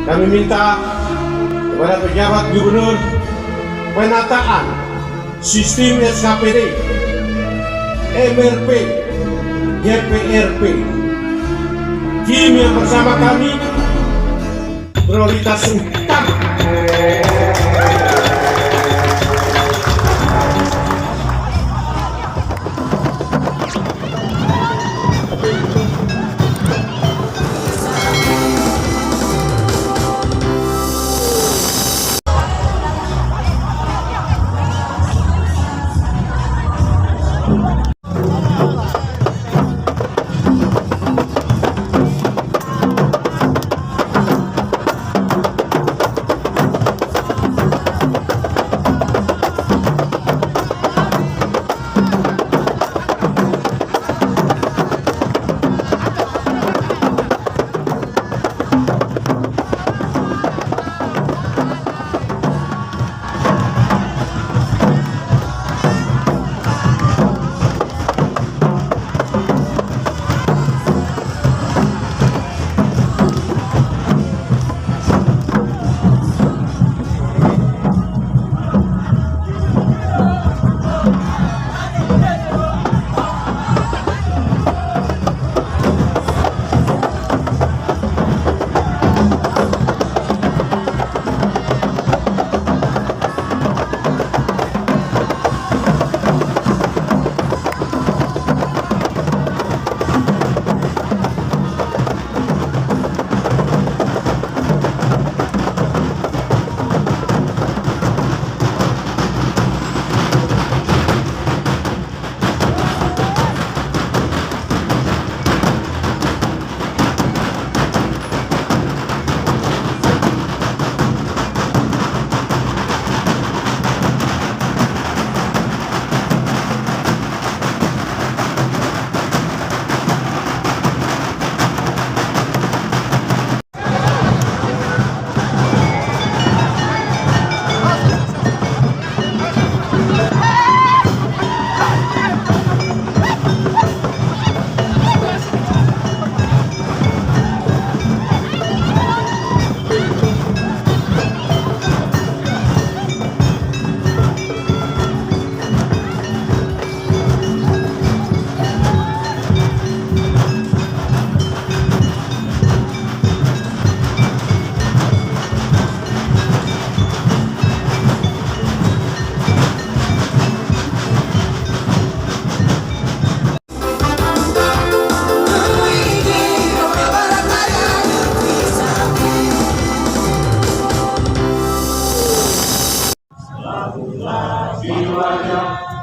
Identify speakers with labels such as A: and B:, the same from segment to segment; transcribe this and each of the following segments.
A: Kami minta kepada pejabat gubernur penataan sistem SKPD, MRP, GPRP. Tim yang bersama kami prioritas utama.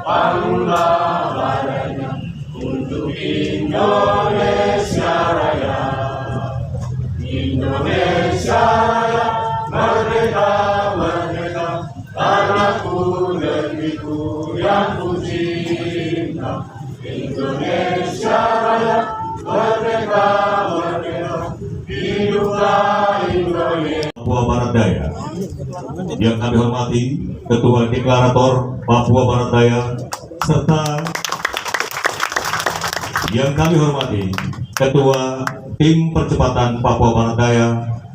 B: Bangunlah badannya untuk Indonesia Raya. Indonesia Raya, merdeka, merdeka, tanahku, negeriku yang ku cinta. Indonesia Raya, merdeka, merdeka, hiduplah Indonesia.
C: Papua Barat Daya. Yang kami hormati Ketua Deklarator Papua Barat Daya, serta yang kami hormati Ketua Tim Percepatan Papua Barat Daya,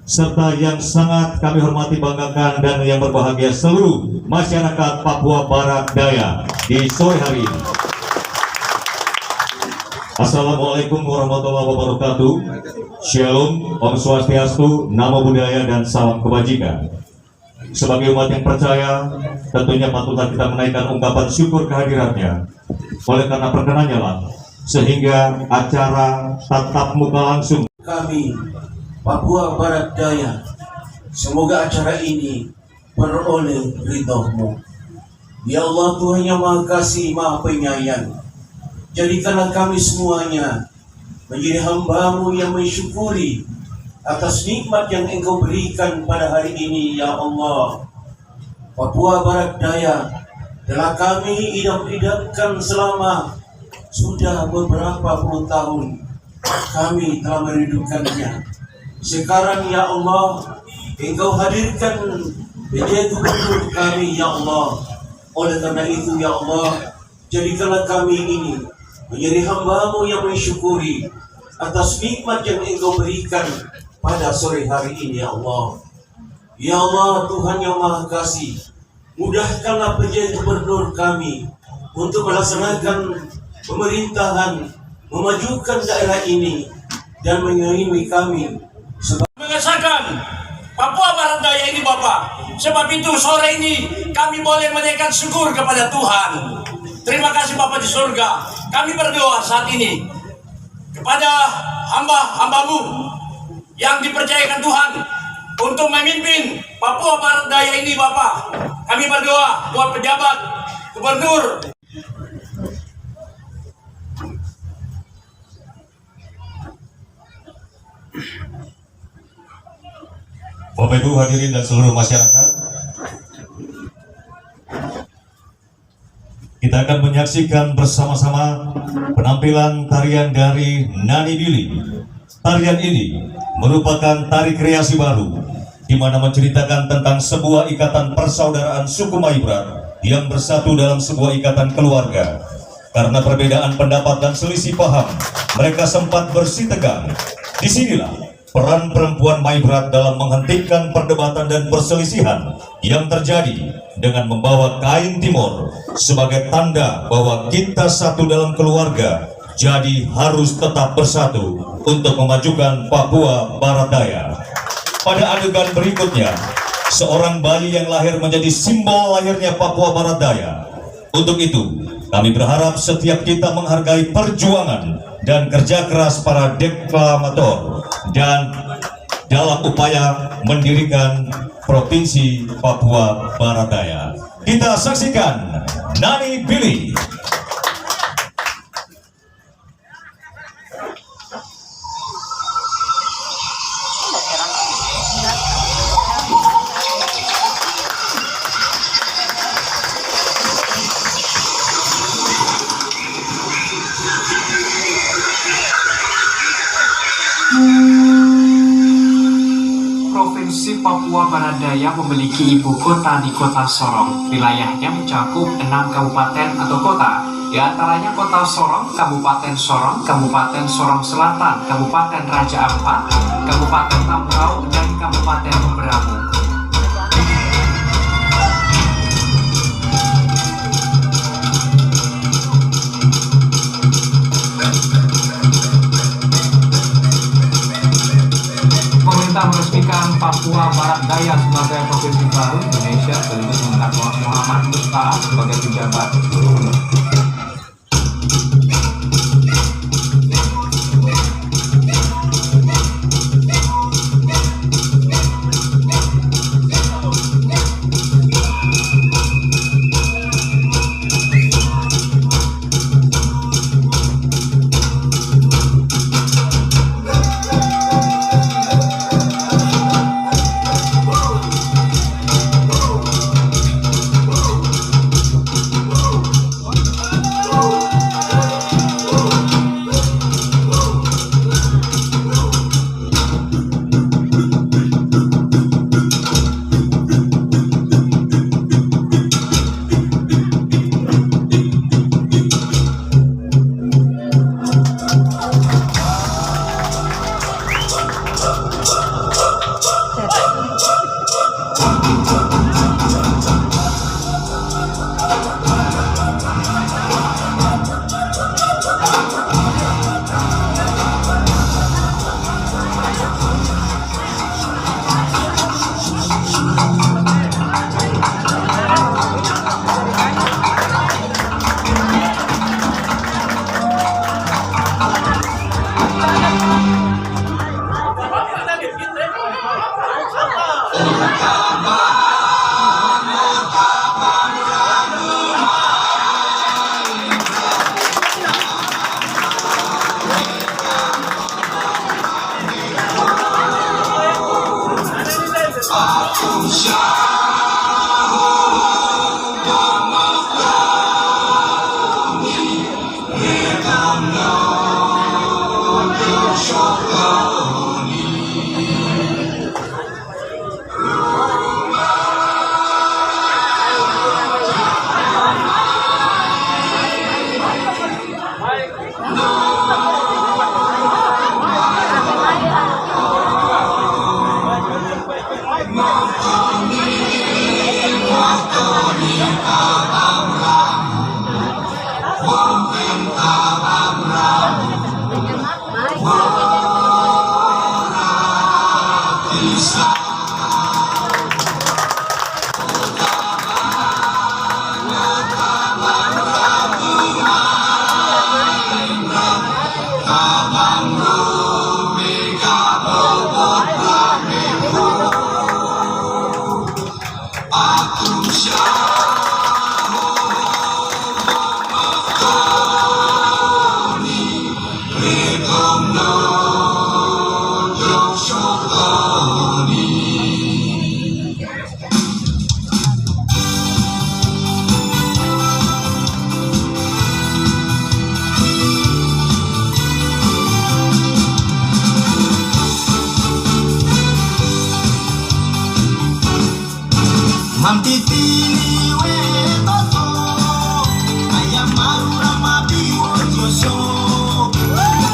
C: serta yang sangat kami hormati, banggakan, dan yang berbahagia seluruh masyarakat Papua Barat Daya di sore hari ini. Assalamualaikum warahmatullahi wabarakatuh. Shalom, Om Swastiastu, Namo Buddhaya, dan salam kebajikan. Sebagai umat yang percaya, tentunya patutlah kita menaikkan ungkapan syukur kehadirannya. Oleh karena perkenannya lah, sehingga acara tatap muka langsung
D: kami Papua Barat Daya, semoga acara ini beroleh ridho-Mu. Ya Allah, Tuhan yang Maha Kasih, Maha Penyayang, jadikanlah kami semuanya menjadi hamba-Mu yang mensyukuri atas nikmat yang Engkau berikan pada hari ini. Ya Allah, Papua Barat Daya telah kami idam-idamkan selama sudah beberapa puluh tahun. Kami telah merindukannya. Sekarang ya Allah, Engkau hadirkan menjadi gubernur kami ya Allah. Oleh karena itu ya Allah, jadikanlah kami ini menjadi hamba-Mu yang mensyukuri atas nikmat yang Engkau berikan pada sore hari ini, ya Allah. Ya Allah, Tuhan yang Maha Kasih, mudahkanlah PJ Gubernur kami untuk melaksanakan pemerintahan, memajukan daerah ini, dan mengirimi kami
E: mengesahkan Papua Barat Daya ini Bapak. Sebab itu sore ini kami boleh menaikkan syukur kepada Tuhan. Terima kasih Bapak di surga. Kami berdoa saat ini kepada hamba-hambamu yang dipercayakan Tuhan untuk memimpin Papua Barat Daya ini Bapak. Kami berdoa buat pejabat, gubernur,
C: Bapak Ibu hadirin dan seluruh masyarakat, kita akan menyaksikan bersama-sama penampilan tarian dari Nani Bili. Tarian ini merupakan tari kreasi baru, di mana menceritakan tentang sebuah ikatan persaudaraan suku Maibrat yang bersatu dalam sebuah ikatan keluarga. Karena perbedaan pendapat dan selisih paham, mereka sempat bersitegang. Disinilah peran perempuan Maibrat dalam menghentikan perdebatan dan perselisihan yang terjadi dengan membawa kain timur sebagai tanda bahwa kita satu dalam keluarga, jadi harus tetap bersatu untuk memajukan Papua Barat Daya. Pada adegan berikutnya, seorang bayi yang lahir menjadi simbol lahirnya Papua Barat Daya. Untuk itu, kami berharap setiap kita menghargai perjuangan dan kerja keras para deklamator dan dalam upaya mendirikan Provinsi Papua Barat Daya. Kita saksikan Nani Bili.
F: Provinsi Papua Barat Daya memiliki ibu kota di Kota Sorong. Wilayahnya mencakup 6 kabupaten atau kota, di antaranya Kota Sorong, Kabupaten Sorong, Kabupaten Sorong Selatan, Kabupaten Raja Ampat, Kabupaten Tambrau, dan Kabupaten Beramu. Pemerintah meresmikan Papua Barat Daya sebagai provinsi baru Indonesia sekaligus mengangkat Muhammad Mustafa sebagai pejabat gubernur.
G: Mamtitini we toto ayam marura mabi wojoso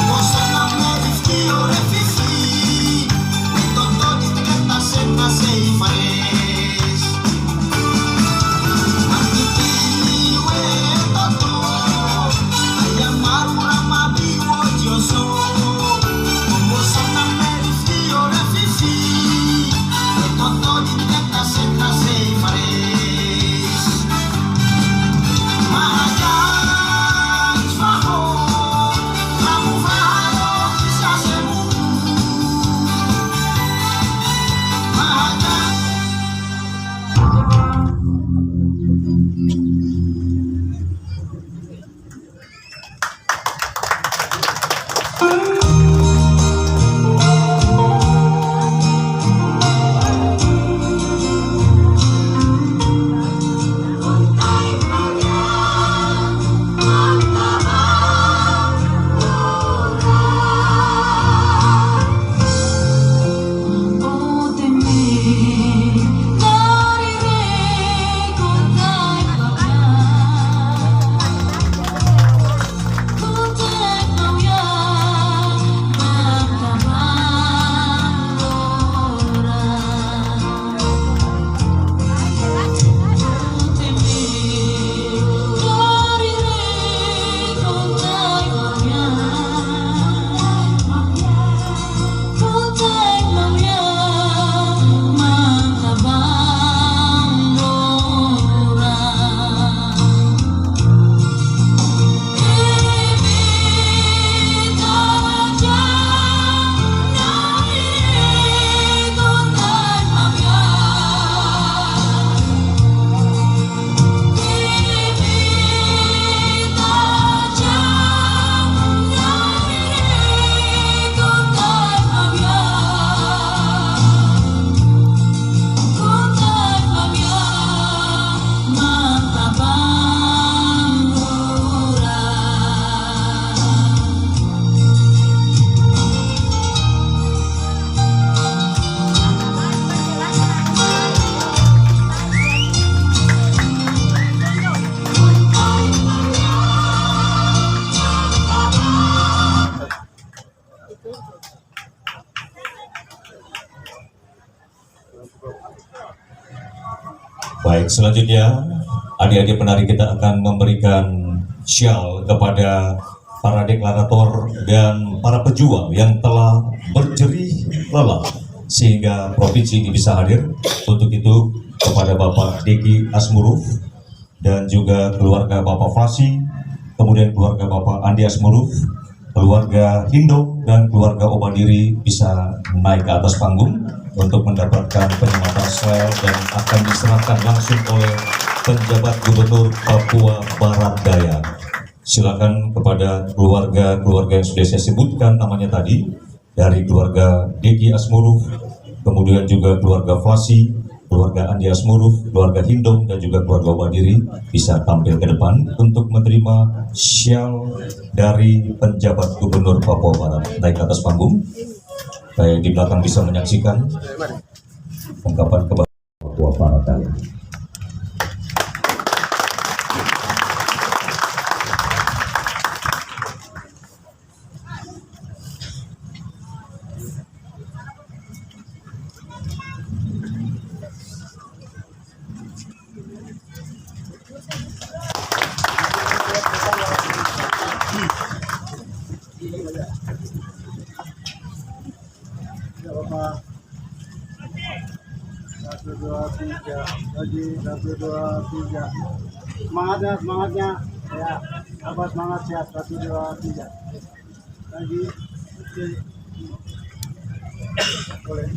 G: Mosa na medifti ore fifi we toto di kenta senta sei fares Mamtitini we toto ayam marura mabi wojoso Mosa na medifti ore fifi we toto di kenta senta sei
C: Baik, selanjutnya adik-adik penari kita akan memberikan syal kepada para deklarator dan para pejuang yang telah berjerih lelah sehingga provinsi ini bisa hadir. Untuk itu kepada Bapak Deki Asmuruf dan juga keluarga Bapak Fasi, kemudian keluarga Bapak Andi Asmuruf, keluarga Hindo dan keluarga Obadiri bisa naik ke atas panggung untuk mendapatkan penyematan sel dan akan diserahkan langsung oleh penjabat Gubernur Papua Barat Daya. Silakan kepada keluarga yang sudah saya sebutkan namanya tadi, dari keluarga Deki Asmuruf, kemudian juga keluarga Flasi, keluarga Andi Asmuruf, keluarga Hindom dan juga keluarga Obadiri bisa tampil ke depan untuk menerima syal dari penjabat Gubernur Papua Barat. Naik ke atas panggung. Saya di belakang bisa menyaksikan ungkapan kebangsaan Papua Barat Daya.
B: Satu, dua, tiga. Lagi, satu, dua, tiga. Semangatnya, semangatnya. Ya, sahabat semangat siap. Satu, dua, tiga. Lagi. Oke. Boleh.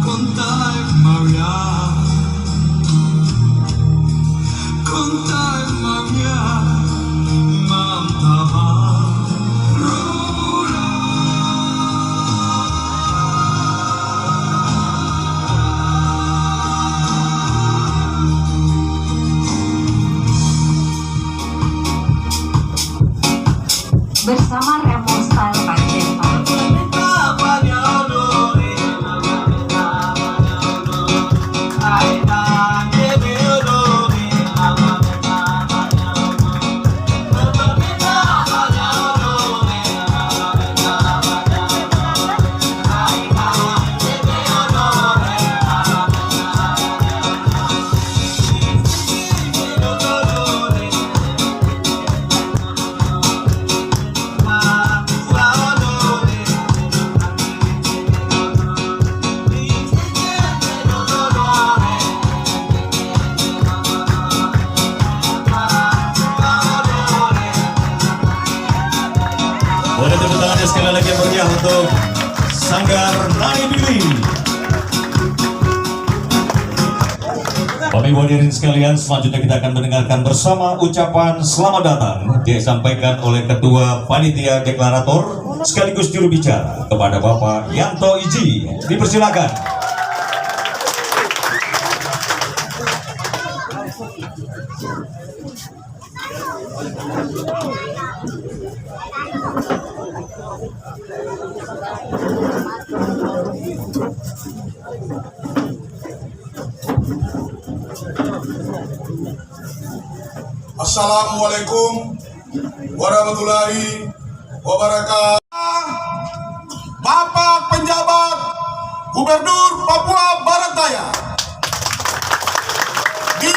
G: Contar Maria, contar Maria, mantap.
H: Bersama Remo Style Pancasila.
C: Boleh tepuk tangannya sekali lagi yang meriah untuk Sanggar Nani Billy. Bapak Ibu hadirin sekalian, selanjutnya kita akan mendengarkan bersama ucapan selamat datang disampaikan oleh Ketua Panitia Deklarator sekaligus juru bicara kepada Bapak Yanto Iji. Dipersilakan.
B: Assalamualaikum warahmatullahi wabarakatuh. Bapak penjabat Gubernur Papua Barat Daya di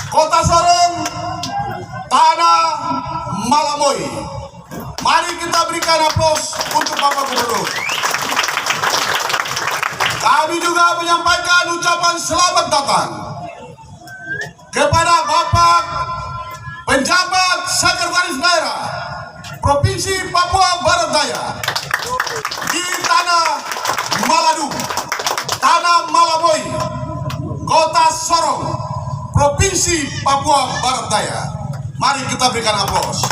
B: Kota Sorong, Tanah Malamoy. Mari kita berikan aplaus untuk Bapak Gubernur. Kami juga menyampaikan ucapan selamat datang kepada Bapak Penjabat Sekretaris Daerah Provinsi Papua Barat Daya di Tanah Maladu, Tanah Malamoy, Kota Sorong, Provinsi Papua Barat Daya. Mari kita berikan aplaus.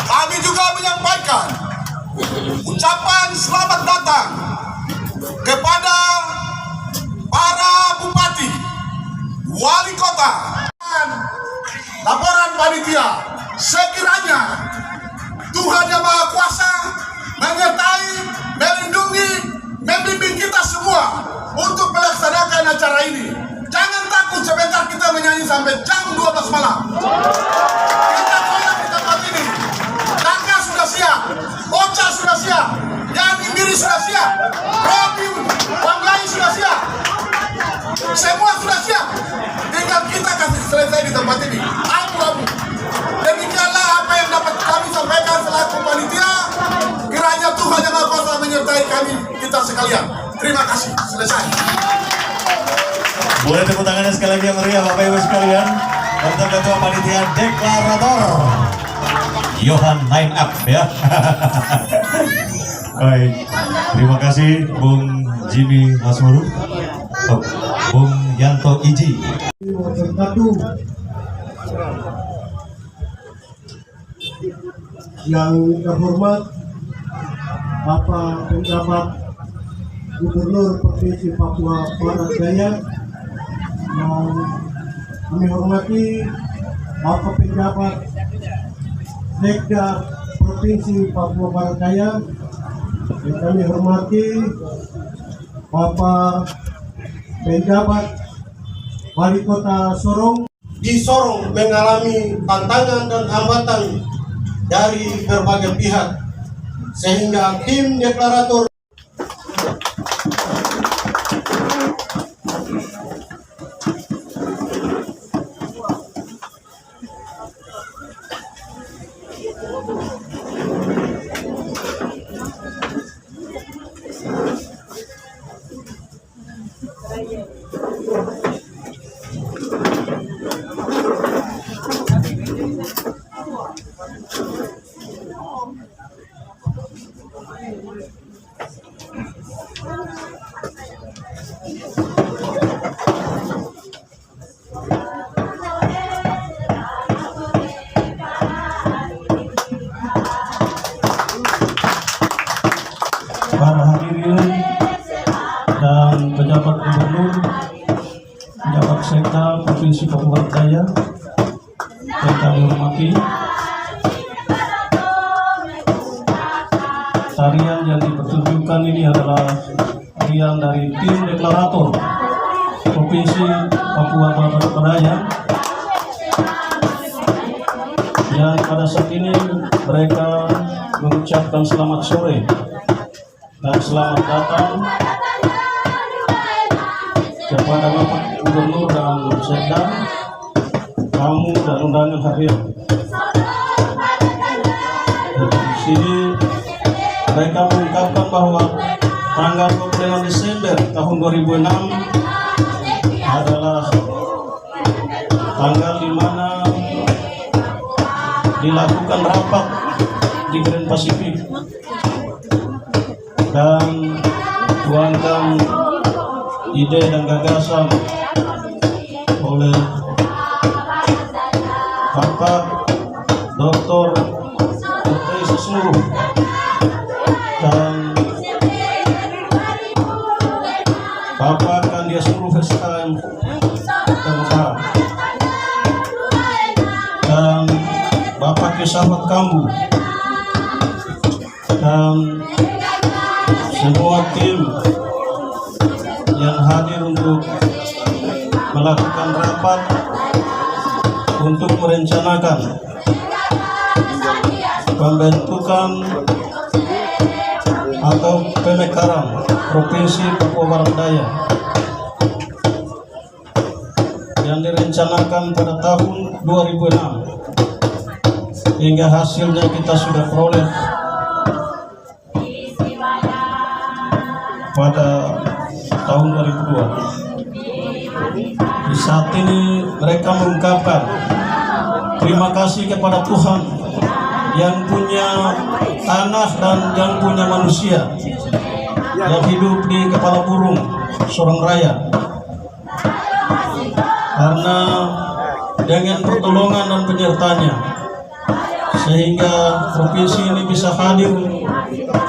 B: Kami juga menyampaikan ucapan selamat datang kepada para bupati, wali kota. Laporan panitia, sekiranya Tuhan Yang Maha Kuasa menyertai, melindungi, membimbing kita semua untuk melaksanakan acara ini. Jangan takut, sebentar kita menyanyi sampai jam 12 malam. Kita goyang di tempat ini. Tangga sudah siap, Ocha sudah siap, Yani Miri sudah siap, Robi Wanglai sudah siap. Semua sudah siap. Tinggal kita kasih selesai di tempat ini. Abu-abu. Demikianlah apa yang dapat kami sampaikan selaku panitia. Kiranya Tuhan Yang Maha Kuasa menyertai kami kita sekalian. Terima kasih. Selesai.
C: Boleh tepuk tangannya sekali lagi yang meriah Bapak Ibu sekalian untuk Ketua Panitia Deklarator Johan Line Up ya. Baik, terima kasih Bung Jimmy Hasmuru, Bung Yanto Iji.
B: Yang terhormat Bapak Penjabat Gubernur Provinsi Papua Barat Daya, yang kami hormati Bapak Penjabat Sekda Provinsi Papua Barat Daya, yang kami hormati Bapak Penjabat Wali Kota Sorong. Di Sorong mengalami tantangan dan hambatan dari berbagai pihak, sehingga tim deklarator
I: Para hadirin dan pejabat gubernur, pejabat sekda Provinsi Papua Daya yang kami hormati, tarian yang dipertunjukkan ini adalah tarian dari tim deklarator Provinsi Papua Barat Daya yang pada saat ini mereka mengucapkan selamat sore dan selamat datang kepada Bapak Gubernur dan Sekda, tamu dan undangan hadir. Di sini mereka mengungkapkan bahwa tanggal 25 Desember tahun 2006 adalah tanggal di mana dilakukan rapat di Grand Pacific dan tuangkan ide dan gagasan oleh Bapak Dr. Yesus Nurul dan Bapak Kandias Nurul SKM dan Bapak Kesahwat Kambu dan semua tim yang hadir untuk melakukan rapat untuk merencanakan pembentukan atau pemekaran Provinsi Papua Barat Daya yang direncanakan pada tahun 2006 hingga hasilnya kita sudah peroleh pada tahun 2002. Di saat ini mereka mengungkapkan terima kasih kepada Tuhan yang punya tanah dan yang punya manusia yang hidup di kepala burung Sorong Raya, karena dengan pertolongan dan penyertanya sehingga provinsi ini bisa hadir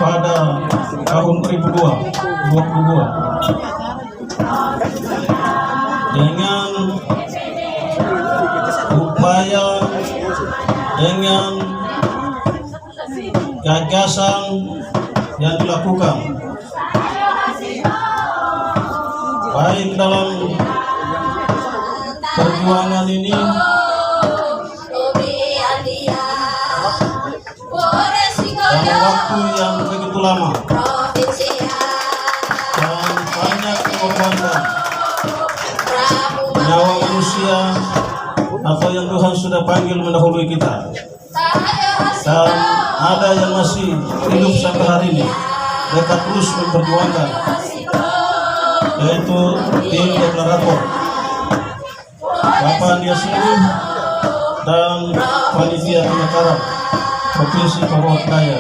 I: pada tahun 2022 dengan upaya, dengan gagasan yang dilakukan baik dalam perjuangan ini dalam waktu yang begitu lama dan banyak pengorbanan nyawa manusia atau yang Tuhan sudah panggil mendahului kita, dan ada yang masih hidup sampai hari ini. Mereka terus memperjuangkan, yaitu tim deklarator Bapak Kandias Nurul dan panitia pemekaran Provinsi Papua Daya.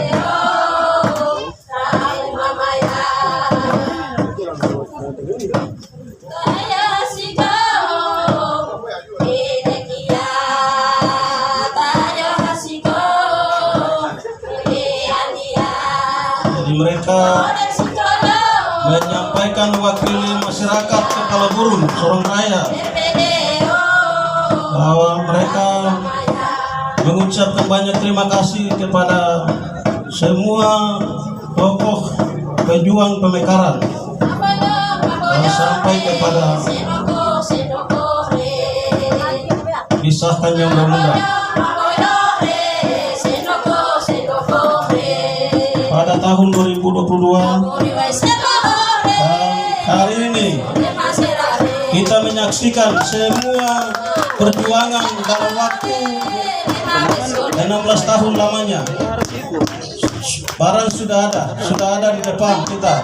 I: Jadi mereka menyampaikan mewakili masyarakat kepala burung Sorong Raya bahwa mereka mengucapkan banyak terima kasih kepada semua tokoh pejuang pemekaran dan sampai kepada disahkannya undang-undang pada tahun 2022, dan hari ini kita menyaksikan semua perjuangan dalam waktu 16 tahun lamanya. Barang sudah ada di depan kita.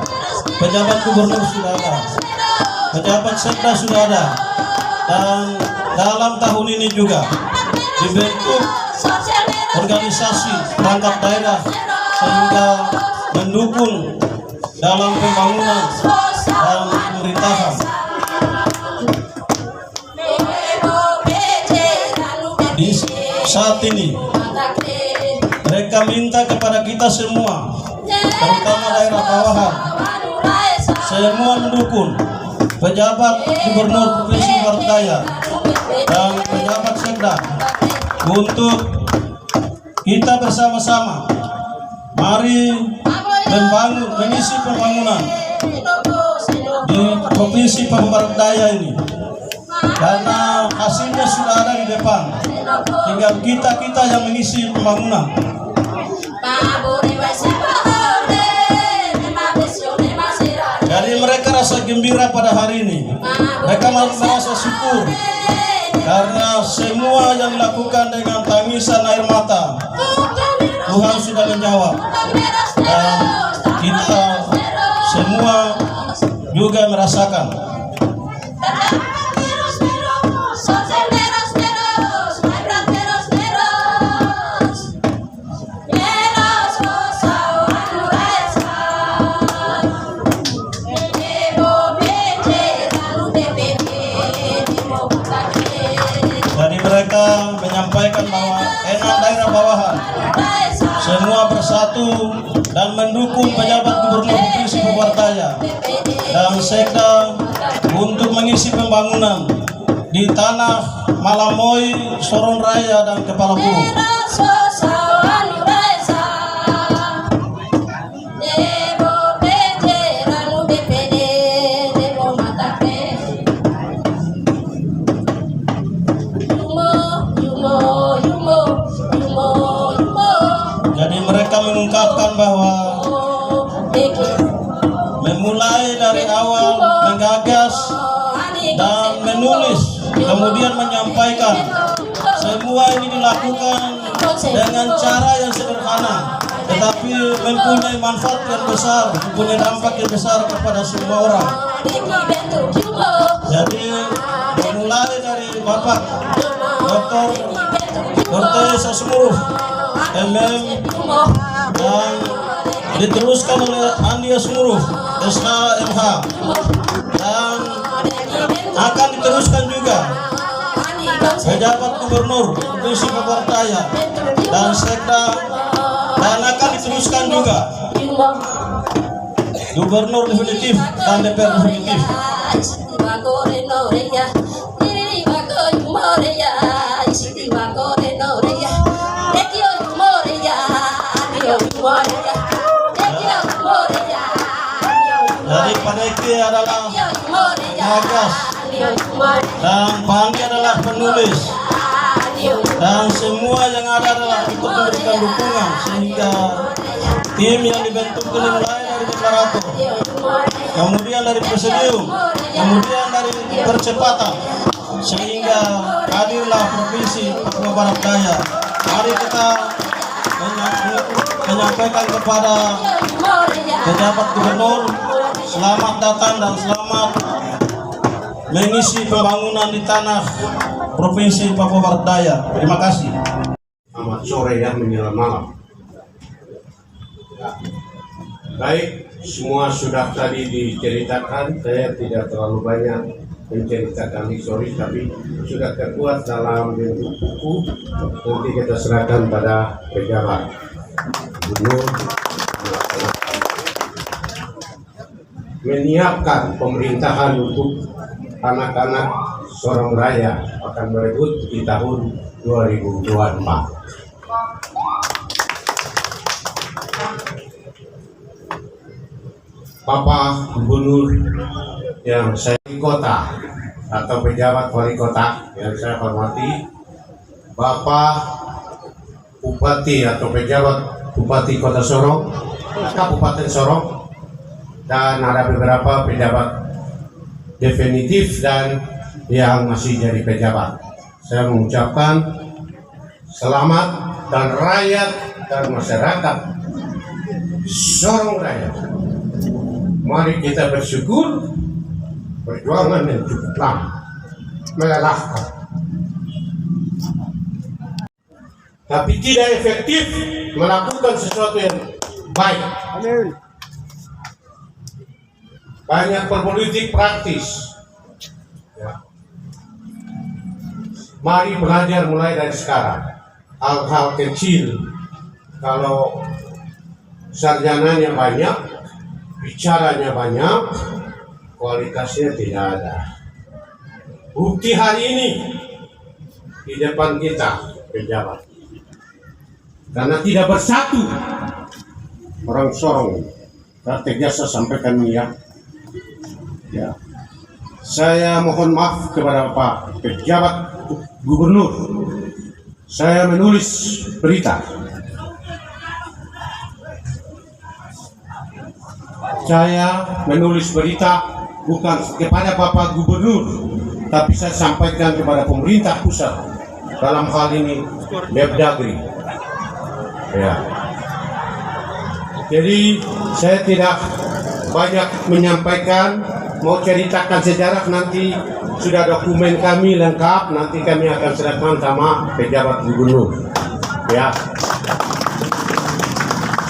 I: Pejabat gubernur sudah ada, pejabat sekda sudah ada, dan dalam tahun ini juga dibentuk organisasi perangkat daerah sehingga mendukung dalam pembangunan dan pemerintahan. Di saat ini mereka minta kepada kita semua, terutama daerah bawahan, semua mendukung pejabat gubernur Provinsi Barat Daya dan pejabat sekda untuk kita bersama-sama mari mengisi pembangunan di Provinsi Papua Barat Daya ini, karena hasilnya sudah ada di depan, tinggal kita yang mengisi pembangunan. Jadi mereka rasa gembira pada hari ini, mereka merasa syukur karena semua yang dilakukan dengan tangisan air mata Tuhan sudah menjawab, dan kita semua juga merasakan. Jadi mereka menyampaikan bahwa 6 daerah bawahan semua bersatu dan mendukung pejabat gubernur Provinsi Papua Barat Daya dan sekda untuk mengisi pembangunan di tanah Malamoy, Sorong Raya dan Kepala Burung. Jadi mereka mengungkapkan bahwa memulai dari awal menggagas dan menulis, kemudian menyampaikan, semua ini dilakukan dengan cara yang sederhana, tetapi mempunyai manfaat yang besar, mempunyai dampak yang besar kepada semua orang. Jadi memulai dari Bapak Dr. Cortez Asmuruf, MM, dan diteruskan oleh Andi Asmuruf, SH, MH, dan akan diteruskan juga pejabat gubernur Provinsi Papua Barat Daya dan sekda, dan akan diteruskan juga gubernur definitif dan DPR definitif. Jadi Paneki adalah pengagas dan Pandi adalah penulis, dan semua yang ada adalah ikut memberikan dukungan, sehingga tim yang dibentuk ini mulai dari deklarator, kemudian dari presidium, kemudian dari percepatan, sehingga hadirlah Provinsi Papua Barat Daya. Mari kita menyampaikan kepada pejabat gubernur, selamat datang dan selamat mengisi pembangunan di tanah Provinsi Papua Barat Daya. Terima kasih.
A: Selamat sore dan menjelang malam. Ya. Baik, semua sudah tadi diceritakan. Saya tidak terlalu banyak menceritakan historis, tapi sudah terbuat dalam bentuk buku. Nanti kita serahkan pada pejabat gubernur menyiapkan pemerintahan untuk anak-anak Sorong Raya akan merebut di tahun 2024. Bapak Gubernur yang saya di kota atau pejabat wali kota yang saya hormati, Bapak Bupati atau pejabat Bupati Kota Sorong, Kabupaten Sorong, dan ada beberapa pejabat definitif dan yang masih jadi pejabat. Saya mengucapkan selamat, dan rakyat dan masyarakat Sorong Raya, mari kita bersyukur perjuangan yang cukup lama, melelahkan. tapi tidak efektif melakukan sesuatu yang baik. Banyak berpolitik praktis. Ya. Mari belajar mulai dari sekarang. Hal-hal kecil, kalau sarjananya banyak, bicaranya banyak, kualitasnya tidak ada. Bukti hari ini di depan kita pejabat, karena tidak bersatu orang Sorong. Tegas saya sampaikan ya. Saya mohon maaf kepada Pak pejabat gubernur. Saya menulis berita. Saya menulis berita bukan kepada Bapak Gubernur, tapi saya sampaikan kepada pemerintah pusat, dalam hal ini Mendagri. Ya. Jadi saya tidak banyak menyampaikan, mau ceritakan sejarah nanti sudah dokumen kami lengkap, nanti kami akan serahkan sama pejabat gubernur. Ya.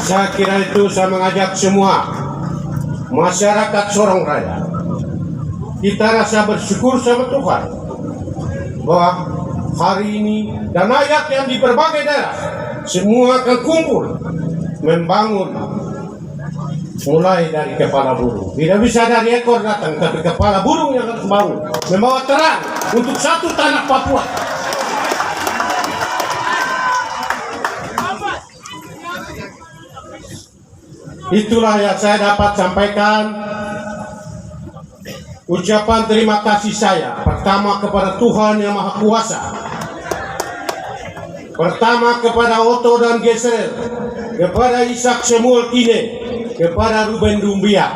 A: Saya kira itu saya mengajak semua masyarakat Sorong Raya, kita rasa bersyukur sama Tuhan bahwa hari ini dan rakyat yang di berbagai daerah semua akan kumpul membangun, mulai dari kepala burung. Tidak bisa dari ekor datang, tapi kepala burung yang harus bangun, membawa terang untuk satu tanah Papua. Itulah yang saya dapat sampaikan. Ucapan terima kasih saya pertama kepada Tuhan Yang Maha Kuasa, pertama kepada Otto dan Gesrel, kepada Ishak Semul Kine, kepada Ruben Dumbia.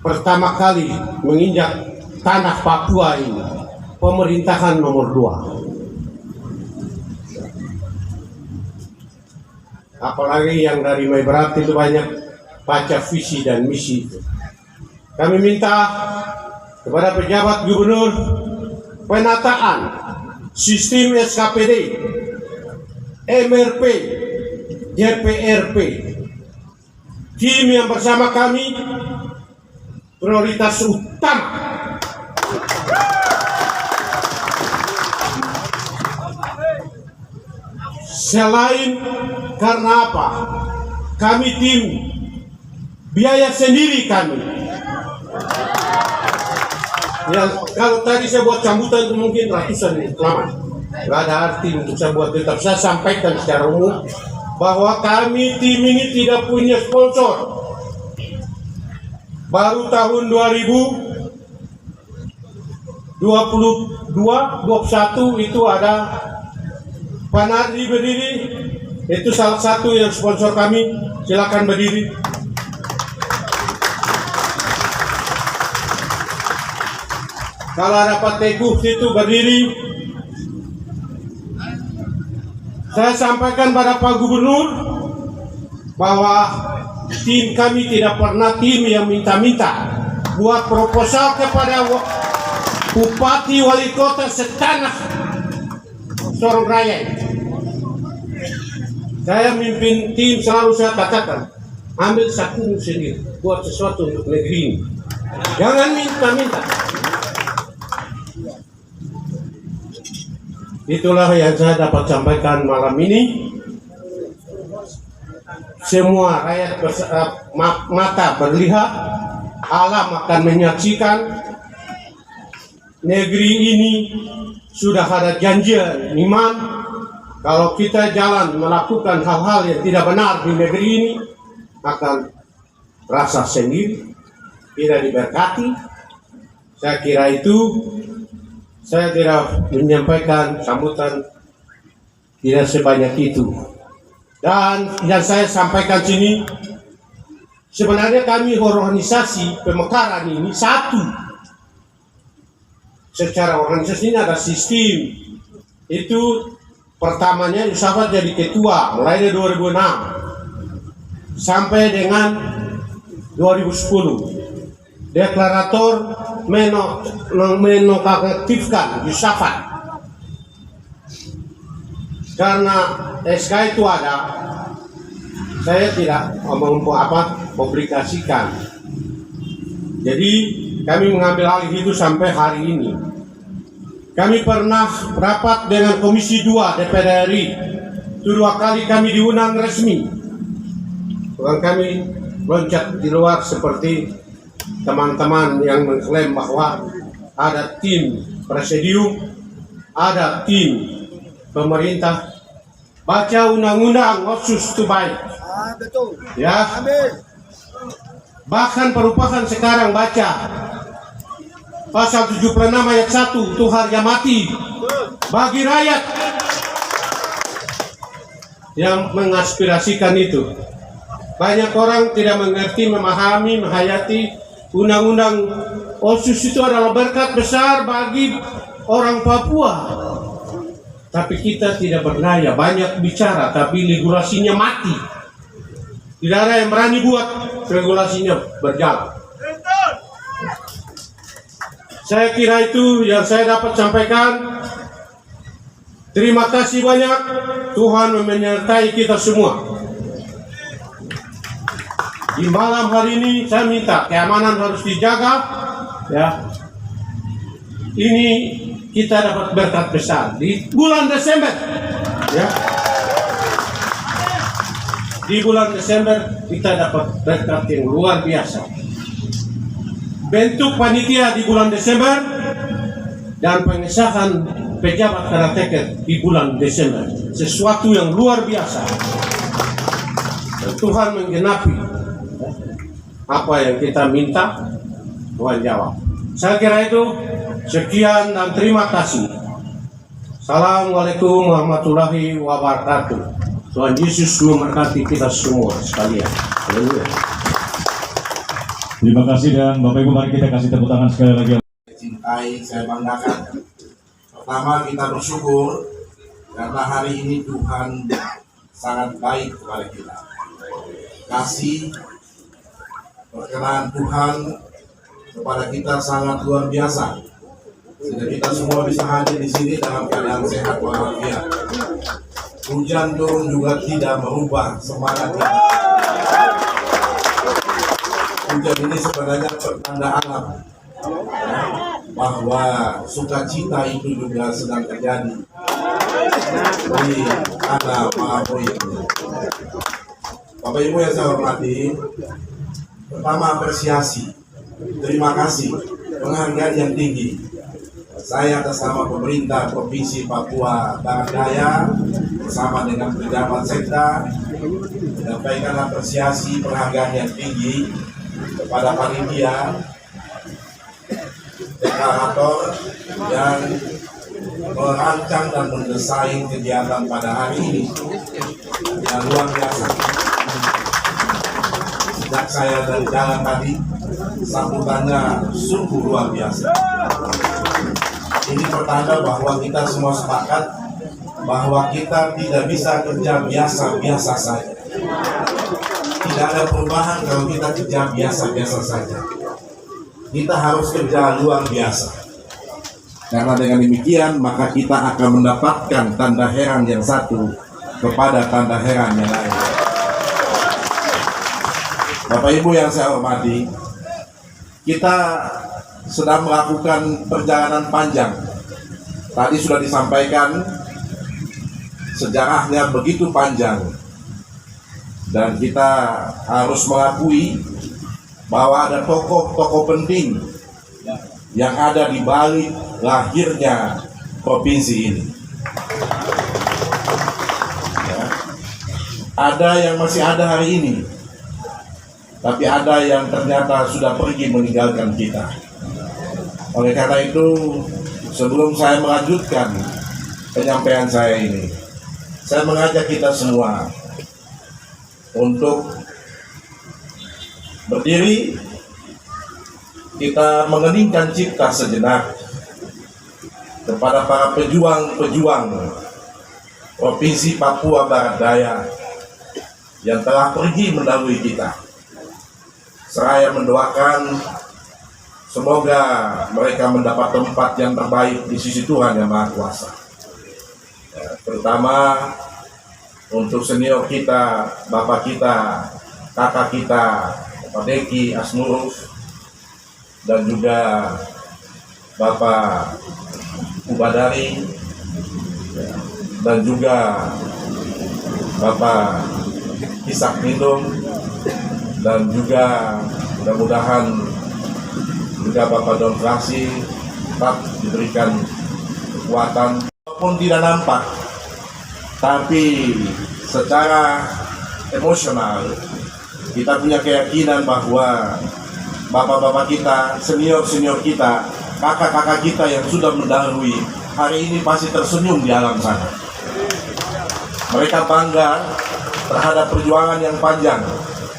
A: Pertama kali menginjak tanah Papua ini, pemerintahan nomor 2. Apalagi yang dari Maiberat itu banyak baca visi dan misi itu. Kami minta kepada pejabat gubernur penataan sistem SKPD, MRP, JPRP. Tim yang bersama kami prioritas utama selain karena apa? Kami tim biaya sendiri kami. Ya, kalau tadi saya buat sambutan itu mungkin ratusan lama. Gak ada arti untuk saya buat, tetap saya sampaikan secara umum bahwa kami tim ini tidak punya sponsor. Baru tahun 2022-21 itu ada Panardi berdiri, itu salah satu yang sponsor kami, silakan berdiri. Kalau ada Pak Teguh situ berdiri. Saya sampaikan pada Pak Gubernur bahwa tim kami tidak pernah tim yang minta-minta. Buat proposal kepada Bupati Wali Kota setanah Sorong Raya. Saya mimpin tim, selalu saya katakan, ambil saku sendiri, buat sesuatu untuk negeri ini. Jangan minta-minta. Itulah yang saya dapat sampaikan malam ini. Semua rakyat mata berlihat, alam akan menyaksikan. Negeri ini sudah ada janji iman. Kalau kita jalan melakukan hal-hal yang tidak benar di negeri ini, akan rasa sendiri, tidak diberkati. Saya kira itu. Saya tidak menyampaikan sambutan tidak sebanyak itu. Dan yang saya sampaikan sini, sebenarnya kami organisasi pemekaran ini satu. Secara organisasi ini ada sistem. Itu pertamanya Yusafat jadi ketua mulai dari 2006 sampai dengan 2010. Deklarator menonaktifkan Yusafat. karena SK itu ada, saya tidak publikasikan. Jadi kami mengambil alih itu sampai hari ini. Kami pernah rapat dengan Komisi 2 DPR RI. Itu 2 kali kami diundang resmi. Bukan kami loncat di luar seperti teman-teman yang mengklaim bahwa ada tim presidium, ada tim pemerintah. Baca undang-undang otsus itu baik. Ya. Bahkan perubahan sekarang baca pasal 76 ayat 1 itu harga mati bagi rakyat yang mengaspirasikan itu. Banyak orang tidak mengerti, memahami, menghayati undang-undang otsus itu adalah berkat besar bagi orang Papua. Tapi kita tidak berdaya, banyak bicara tapi regulasinya mati. Tidak ada yang berani buat regulasinya berjalan. Saya kira itu yang saya dapat sampaikan. Terima kasih banyak. Tuhan menyertai kita semua. Di malam hari ini saya minta keamanan harus dijaga. Ya, ini kita dapat berkat besar di bulan Desember. Ya, di bulan Desember kita dapat berkat yang luar biasa. Bentuk panitia di bulan Desember dan pengesahan pejabat caretaker di bulan Desember, sesuatu yang luar biasa. Dan Tuhan menggenapi apa yang kita minta, Tuhan jawab. Saya kira itu. Sekian dan terima kasih. Assalamualaikum warahmatullahi wabarakatuh. Tuhan Yesus memberkati kita semua sekalian. Haleluya.
C: Terima kasih, dan Bapak Ibu mari kita kasih tepuk tangan sekali lagi.
B: Cintai, saya banggakan. Pertama, kita bersyukur karena hari ini Tuhan sangat baik kepada kita. Kasih perkenan Tuhan kepada kita sangat luar biasa. Sehingga kita semua bisa hadir di sini dalam keadaan sehat walafiat. Hujan turun juga tidak merubah semangat kita. Hujan ini sebenarnya pertanda alam bahwa sukacita itu juga sedang terjadi di tanah Mahaboy. Bapak Ibu yang saya hormati, pertama apresiasi, terima kasih, penghargaan yang tinggi. Saya atas nama pemerintah Provinsi Papua Barat Daya bersama dengan pejabat sekda menyampaikan apresiasi penghargaan yang tinggi kepada panitia deklarator yang merancang dan mendesain kegiatan pada hari ini yang luar biasa. Sejak saya dari jalan tadi, sambutannya sungguh luar biasa. Ini pertanda bahwa kita semua sepakat bahwa kita tidak bisa kerja biasa-biasa saja. Tidak ada perubahan kalau kita kerja biasa-biasa saja. Kita harus kerja luar biasa. Karena dengan demikian maka kita akan mendapatkan tanda heran yang satu kepada tanda heran yang lain. Bapak Ibu yang saya hormati, kita sedang melakukan perjalanan panjang. Tadi sudah disampaikan sejarahnya begitu panjang. Dan kita harus mengakui bahwa ada tokoh-tokoh penting yang ada di balik lahirnya provinsi ini. Ya. Ada yang masih ada hari ini, tapi ada yang ternyata sudah pergi meninggalkan kita. Oleh karena itu, sebelum saya melanjutkan penyampaian saya ini, saya mengajak kita semua untuk berdiri, kita mengeningkan cipta sejenak kepada para pejuang-pejuang Provinsi Papua Barat Daya yang telah pergi mendahului kita. Seraya mendoakan semoga mereka mendapat tempat yang terbaik di sisi Tuhan Yang Maha Kuasa. terutama untuk senior kita, bapak kita, kakak kita, Pak Deki Asnurus, dan juga Bapak Ubadari, dan juga Bapak Isak Nindung, dan juga mudah-mudahan juga Bapak Don Fraksi tetap diberikan kekuatan walaupun tidak nampak, tapi secara emosional kita punya keyakinan bahwa bapak-bapak kita, senior-senior kita, kakak-kakak kita yang sudah mendahului hari ini pasti tersenyum di alam sana. Mereka bangga terhadap perjuangan yang panjang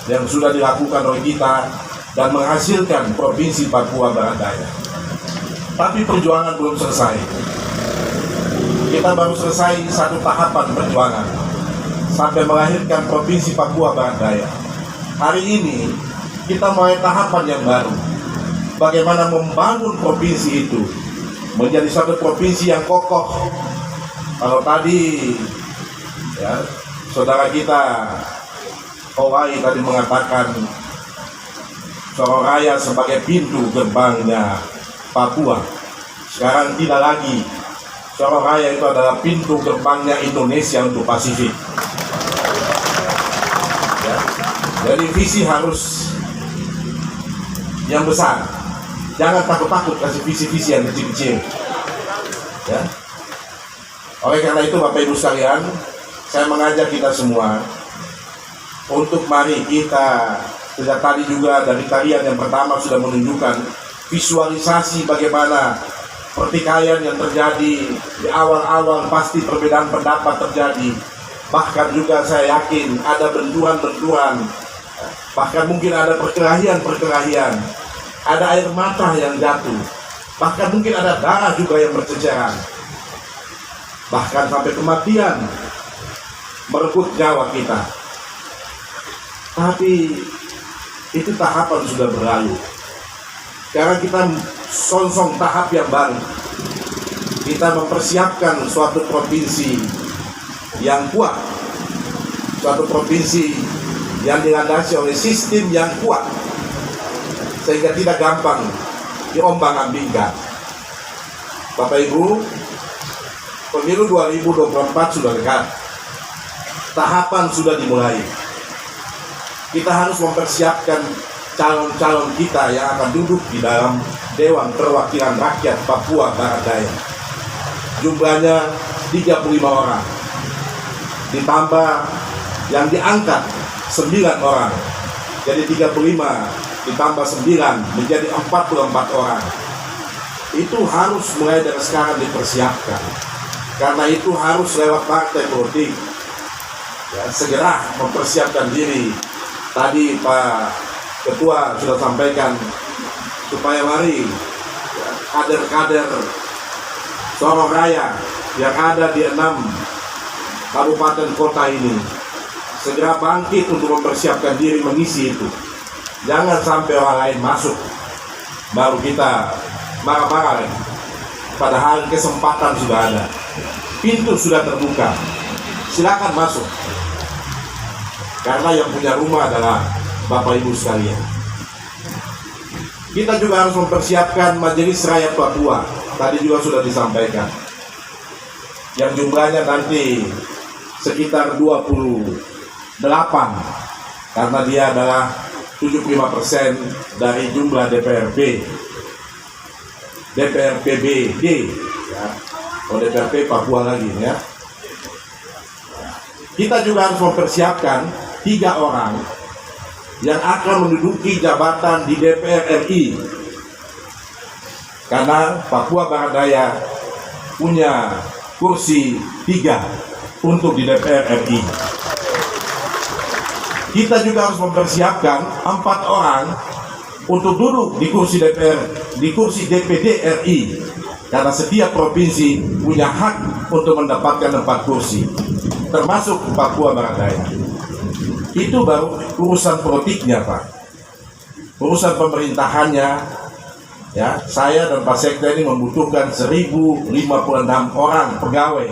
B: yang sudah dilakukan oleh kita dan menghasilkan Provinsi Papua Barat Daya. Tapi perjuangan belum selesai. Kita baru selesai satu tahapan perjuangan sampai melahirkan Provinsi Papua Barat Daya. Hari ini kita mulai tahapan yang baru. Bagaimana membangun provinsi itu menjadi satu provinsi yang kokoh. Kalau tadi ya, saudara kita Hawaii tadi mengatakan Sororaya sebagai pintu gerbangnya Papua. Sekarang tidak lagi. Sororaya itu adalah pintu gerbangnya Indonesia untuk Pasifik. Ya. Jadi visi harus yang besar. Jangan takut-takut kasih visi-visi yang kecil-kecil. Ya. Oleh karena itu Bapak Ibu sekalian, saya mengajak kita semua untuk mari kita, sejak tadi juga dari tarian yang pertama sudah menunjukkan visualisasi bagaimana pertikaian yang terjadi di awal-awal, pasti perbedaan pendapat terjadi. Bahkan juga saya yakin ada benturan-benturan, bahkan mungkin ada perkelahian-perkelahian, ada air mata yang jatuh, bahkan mungkin ada darah juga yang berceceran, bahkan sampai kematian merebut nyawa kita. Tapi itu tahapan sudah berlalu. Sekarang kita songsong tahap yang baru. Kita mempersiapkan suatu provinsi yang kuat, suatu provinsi yang dilandasi oleh sistem yang kuat, sehingga tidak gampang diombang-ambingkan. Bapak Ibu, pemilu 2024 sudah dekat. Tahapan sudah dimulai. Kita harus mempersiapkan calon-calon kita yang akan duduk di dalam Dewan Perwakilan Rakyat Papua Barat Daya. Jumlahnya 35 orang. Ditambah yang diangkat 9 orang. Jadi 35 ditambah 9 menjadi 44 orang. Itu harus mulai dari sekarang dipersiapkan. Karena itu harus lewat partai politik. Ya, segera mempersiapkan diri. Tadi Pak Ketua sudah sampaikan supaya mari kader-kader Sororaya yang ada di 6 kabupaten kota ini segera bangkit untuk mempersiapkan diri mengisi itu. Jangan sampai orang lain masuk baru kita marah-marah lagi. Padahal kesempatan sudah ada, pintu sudah terbuka, silakan masuk. Karena yang punya rumah adalah Bapak Ibu sekalian. Kita juga harus mempersiapkan Majelis Rakyat Papua. Tadi juga sudah disampaikan. Yang jumlahnya nanti sekitar 28. Karena dia adalah 75% dari jumlah DPRP. DPRPBD ya. Oh, DPRP Papua lagi ya. Kita juga harus mempersiapkan 3 orang yang akan menduduki jabatan di DPR RI. Karena Papua Barat Daya punya kursi 3 untuk di DPR RI. Kita juga harus mempersiapkan 4 orang untuk duduk di kursi DPR, di kursi DPD RI. Karena setiap provinsi punya hak untuk mendapatkan 4 kursi, termasuk Papua Barat Daya. Itu baru urusan politiknya, Pak. Urusan pemerintahannya, ya, saya dan Pak Sekda ini membutuhkan 1056 orang pegawai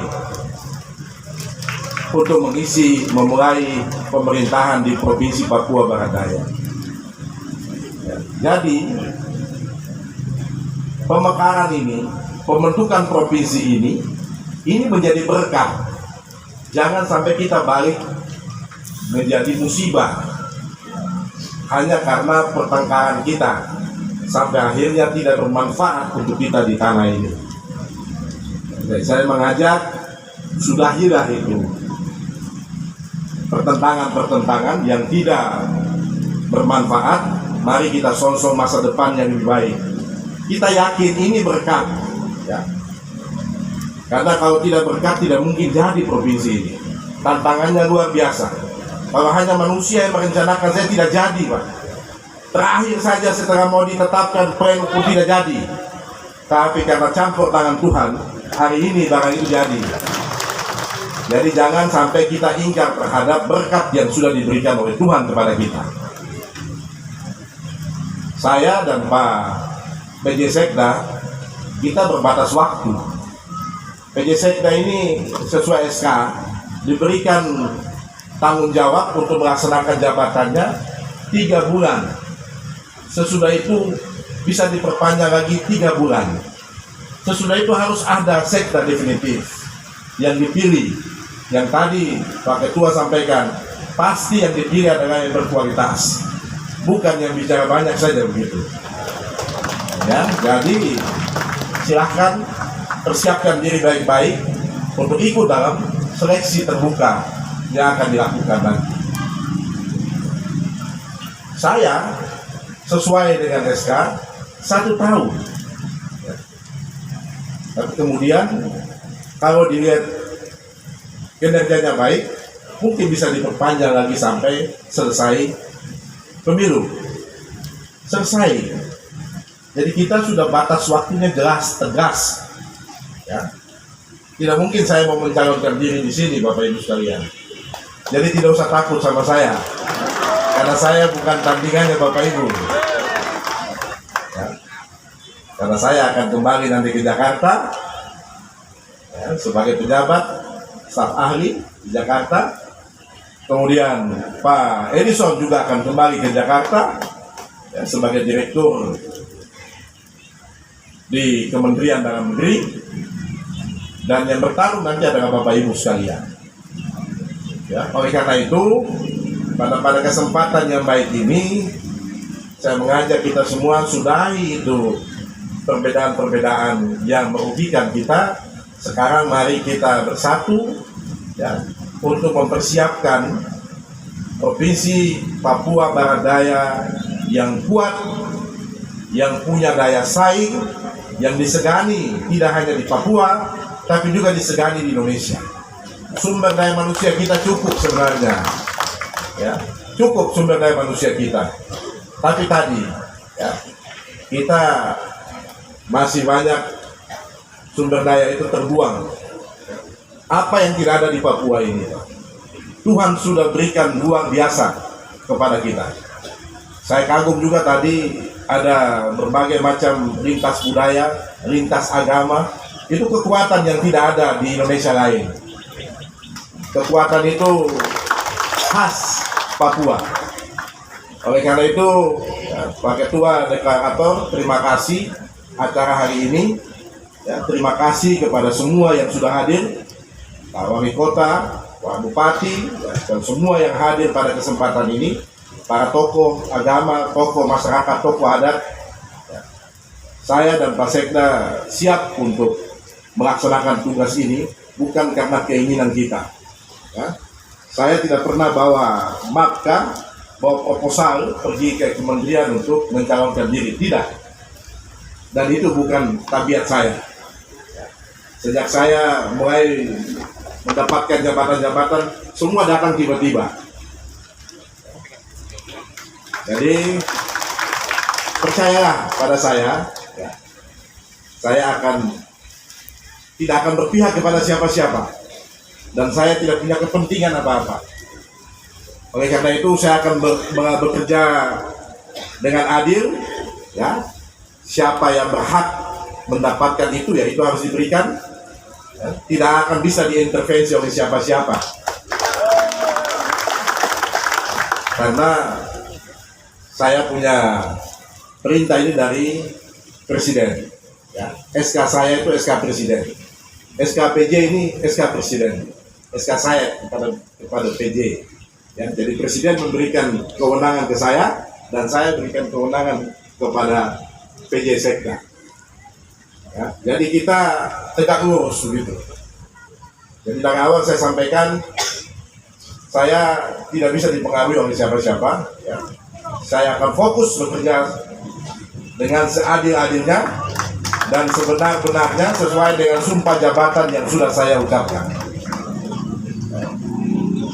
J: untuk memulai pemerintahan di Provinsi Papua Barat Daya. Ya, jadi pemekaran ini, pembentukan provinsi ini menjadi berkah. Jangan sampai kita balik menjadi musibah hanya karena pertengkaran kita sampai akhirnya tidak bermanfaat untuk kita di tanah ini. Jadi saya mengajak, sudahilah itu pertentangan-pertentangan yang tidak bermanfaat. Mari kita sonsong masa depan yang lebih baik. Kita yakin ini berkat, ya. Karena kalau tidak berkat tidak mungkin jadi provinsi ini. Tantangannya luar biasa. Kalau hanya manusia yang merencanakan, saya tidak jadi, Pak. Terakhir saja setelah mau ditetapkan pleno pun tidak jadi. Tapi karena campur tangan Tuhan, hari ini barang itu jadi. Jadi jangan sampai kita ingkar terhadap berkat yang sudah diberikan oleh Tuhan kepada kita. Saya dan Pak PJ Sekda, kita berbatas waktu. PJ Sekda ini sesuai SK diberikan tanggung jawab untuk melaksanakan jabatannya 3 bulan. Sesudah itu bisa diperpanjang lagi 3 bulan. Sesudah itu harus ada sekda definitif yang dipilih. Yang tadi Pak Ketua sampaikan, pasti yang dipilih adalah yang berkualitas, bukan yang bicara banyak saja begitu. Ya, jadi silahkan persiapkan diri baik-baik untuk ikut dalam seleksi terbuka yang akan dilakukan nanti. Saya sesuai dengan SK 1 tahun. Tapi kemudian kalau dilihat kinerjanya baik, mungkin bisa diperpanjang lagi sampai selesai pemilu. Selesai. Jadi kita sudah batas waktunya jelas, tegas. Ya. Tidak mungkin saya mau mencalonkan diri di sini, Bapak Ibu sekalian. Jadi tidak usah takut sama saya, karena saya bukan tandingannya Bapak Ibu. Ya. Karena saya akan kembali nanti ke Jakarta, ya, sebagai pejabat staf ahli di Jakarta. Kemudian Pak Edison juga akan kembali ke Jakarta, ya, sebagai direktur di Kementerian Dalam Negeri. Dan yang bertarung nanti adalah Bapak Ibu sekalian. Ya, oleh karena itu pada kesempatan yang baik ini saya mengajak kita semua sudahi itu perbedaan-perbedaan yang merugikan kita. Sekarang mari kita bersatu, ya, untuk mempersiapkan Provinsi Papua Barat Daya yang kuat, yang punya daya saing, yang disegani tidak hanya di Papua, tapi juga disegani di Indonesia. Sumber daya manusia kita cukup sebenarnya, ya, cukup sumber daya manusia kita. Tapi tadi, ya, kita masih banyak sumber daya itu terbuang. Apa yang tidak ada di Papua ini, Tuhan sudah berikan luar biasa kepada kita. Saya kagum juga tadi ada berbagai macam lintas budaya, lintas agama. Itu kekuatan yang tidak ada di Indonesia lain. Kekuatan itu khas Papua. Oleh karena itu, ya, Pak Ketua Deklarator, terima kasih acara hari ini. Ya, terima kasih kepada semua yang sudah hadir, Pak Wali Kota, Pak Bupati, ya, dan semua yang hadir pada kesempatan ini, para tokoh agama, tokoh masyarakat, tokoh adat. Ya. Saya dan Pak Sekda siap untuk melaksanakan tugas ini, bukan karena keinginan kita. Ya. Saya tidak pernah bawa mapka, bawa proposal pergi ke kementerian untuk mencalonkan diri, tidak. Dan itu bukan tabiat saya. Sejak saya mulai mendapatkan jabatan-jabatan, semua datang tiba-tiba. Jadi percayalah pada saya, ya, saya tidak akan berpihak kepada siapa-siapa, dan saya tidak punya kepentingan apa-apa. Oleh karena itu saya akan bekerja dengan adil, ya. Siapa yang berhak mendapatkan itu, ya itu harus diberikan. tidak akan bisa diintervensi oleh siapa-siapa. Karena saya punya perintah ini dari Presiden. Ya. SK saya itu SK Presiden. SK PJ ini SK Presiden. SK saya kepada PJ. Ya, jadi Presiden memberikan kewenangan ke saya dan saya berikan kewenangan kepada PJ Sekda. Ya, jadi kita tegak lurus begitu. Jadi dari awal saya sampaikan, saya tidak bisa dipengaruhi oleh siapa-siapa. Ya. Saya akan fokus bekerja dengan seadil-adilnya dan sebenar-benarnya sesuai dengan sumpah jabatan yang sudah saya ucapkan.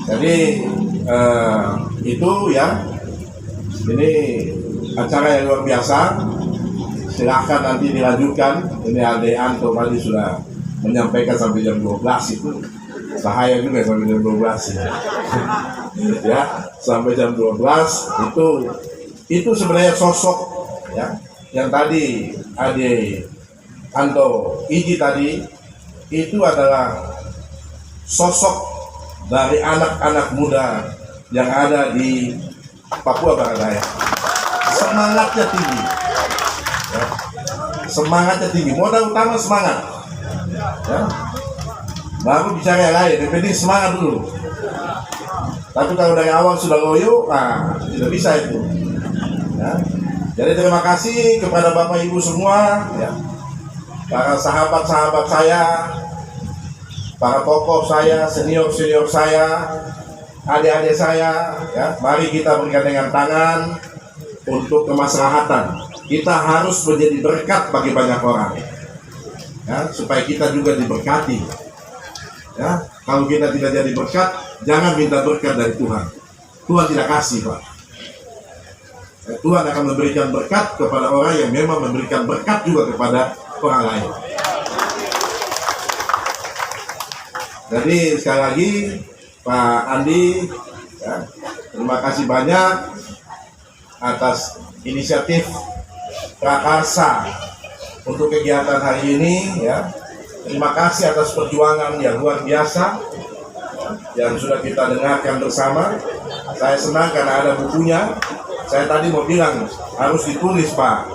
J: Jadi itu ya, ini acara yang luar biasa. Silahkan nanti dilanjutkan. Ini Ade Anto tadi sudah menyampaikan sampai jam 12 itu. Bahaya juga sampai jam 12 ya, sampai jam 12 itu sebenarnya sosok ya, yang tadi Ade Anto Iji tadi itu adalah sosok dari anak-anak muda yang ada di Papua Barat Daya. Semangatnya tinggi ya. Semangatnya tinggi, modal utama semangat ya. Baru bicara yang lain, yang penting semangat dulu. Tapi kalau dari awal sudah loyo, tidak bisa itu ya. Jadi terima kasih kepada Bapak Ibu semua ya, para sahabat-sahabat saya, para tokoh saya, senior-senior saya, adik-adik saya ya. Mari kita berikan dengan tangan untuk kemaslahatan. Kita harus menjadi berkat bagi banyak orang ya, supaya kita juga diberkati ya. Kalau kita tidak jadi berkat, jangan minta berkat dari Tuhan. Tuhan tidak kasih, Pak. Tuhan akan memberikan berkat kepada orang yang memang memberikan berkat juga kepada orang lain. Jadi sekali lagi Pak Andi ya, terima kasih banyak atas inisiatif prakarsa untuk kegiatan hari ini ya. Terima kasih atas perjuangan yang luar biasa yang sudah kita dengarkan bersama. Saya senang karena ada bukunya. Saya tadi mau bilang harus ditulis, Pak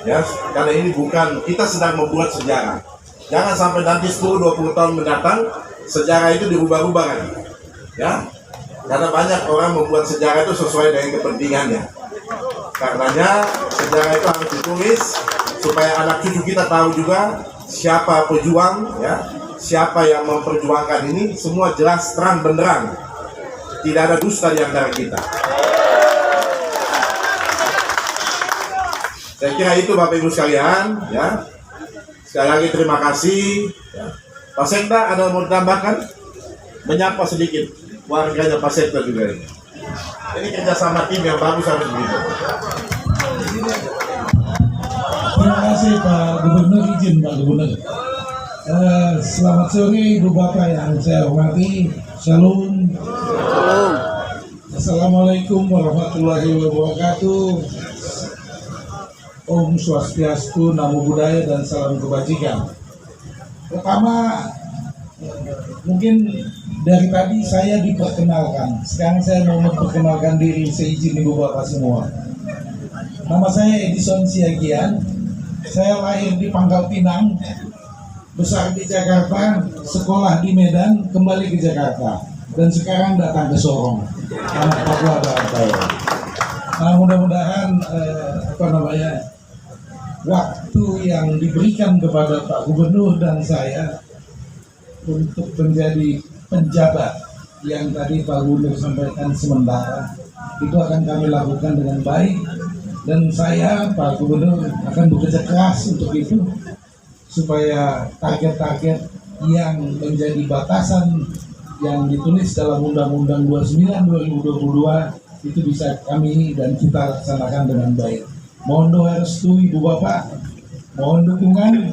J: ya, karena ini bukan, kita sedang membuat sejarah. Jangan sampai nanti 10-20 tahun mendatang sejarah itu dirubah-rubah kan ya, karena banyak orang membuat sejarah itu sesuai dengan kepentingannya. Karenanya sejarah itu harus ditulis supaya anak cucu kita tahu juga siapa pejuang ya, siapa yang memperjuangkan ini, semua jelas terang benderang, tidak ada dusta di antara kita. Saya kira itu Bapak Ibu sekalian ya. Sekali lagi terima kasih ya. Pak Sekda ada mau ditambahkan? Menyapa sedikit warganya Pak Sekda juga ini. Ini kerjasama tim yang bagus harus begitu.
K: Terima kasih Pak Gubernur, izin Pak Gubernur. Selamat sore Ibu Bapak yang saya hormati. Shalom. Assalamualaikum warahmatullahi wabarakatuh. Om Swastiastu, Namo Buddhaya, dan salam kebajikan. Pertama, mungkin dari tadi saya diperkenalkan. Sekarang saya mau memperkenalkan diri, seizin Ibu Bapak semua. Nama saya Edison Siagian. Saya lahir di Pangkal Pinang, besar di Jakarta, sekolah di Medan, kembali ke Jakarta, dan sekarang datang ke Sorong, anak Papua Barat Daya. Nah, mudah-mudahan waktu yang diberikan kepada Pak Gubernur dan saya untuk menjadi penjabat yang tadi Pak Gubernur sampaikan sementara, itu akan kami lakukan dengan baik, dan saya Pak Gubernur akan bekerja keras untuk itu supaya target-target yang menjadi batasan yang ditulis dalam Undang-Undang 29 2022 itu bisa kami dan kita laksanakan dengan baik. Mohon doa restu Ibu Bapak, mohon dukungan,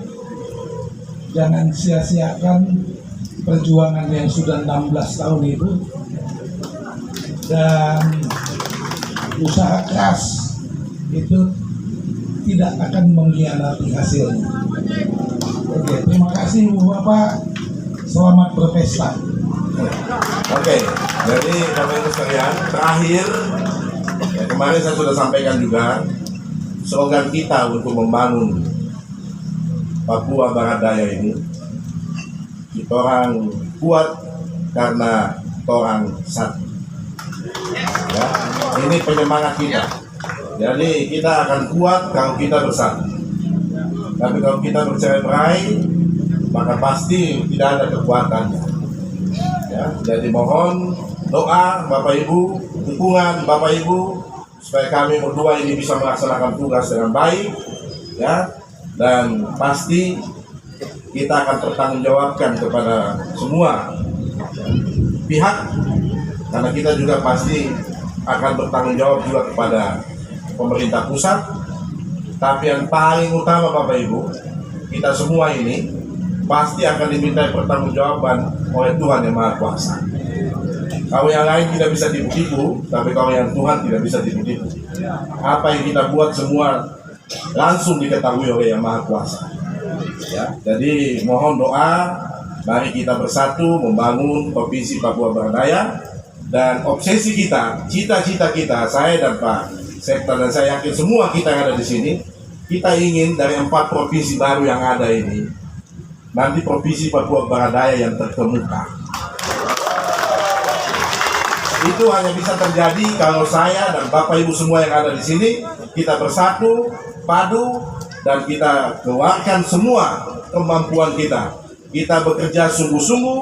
K: jangan sia-siakan perjuangan yang sudah 16 tahun itu, dan usaha keras itu tidak akan mengkhianati hasilnya. Oke, terima kasih Ibu Bapak. selamat berpesta.
J: Oke, jadi Bapak Ibu sekalian, terakhir ya, kemarin saya sudah sampaikan juga slogan kita untuk membangun Papua Barat Daya ini, kita orang kuat karena kita orang satu. Ya, ini penyemangat kita. Jadi kita akan kuat kalau kita bersatu. Tapi kalau kita bercerai-berai, maka pasti tidak ada kekuatannya. Ya, jadi mohon doa Bapak Ibu, dukungan Bapak Ibu supaya kami berdua ini bisa melaksanakan tugas dengan baik, ya, dan pasti kita akan bertanggungjawabkan kepada semua pihak, karena kita juga pasti akan bertanggung jawab juga kepada pemerintah pusat. Tapi yang paling utama Bapak Ibu, kita semua ini pasti akan diminta pertanggungjawaban oleh Tuhan Yang Maha Kuasa. Kalau yang lain tidak bisa tipu-tipu, tapi kalau yang Tuhan tidak bisa tipu-tipu. Apa yang kita buat semua langsung diketahui oleh Yang Maha Kuasa. Ya, jadi mohon doa, mari kita bersatu membangun Provinsi Papua Barat Daya, dan obsesi kita, cita-cita kita, saya dan Pak Sekda dan saya yakin semua kita yang ada di sini, kita ingin dari 4 provinsi baru yang ada ini, nanti Provinsi Papua Barat Daya yang terkemuka. Itu hanya bisa terjadi kalau saya dan Bapak Ibu semua yang ada di sini, kita bersatu, padu, dan kita keluarkan semua kemampuan kita. Kita bekerja sungguh-sungguh,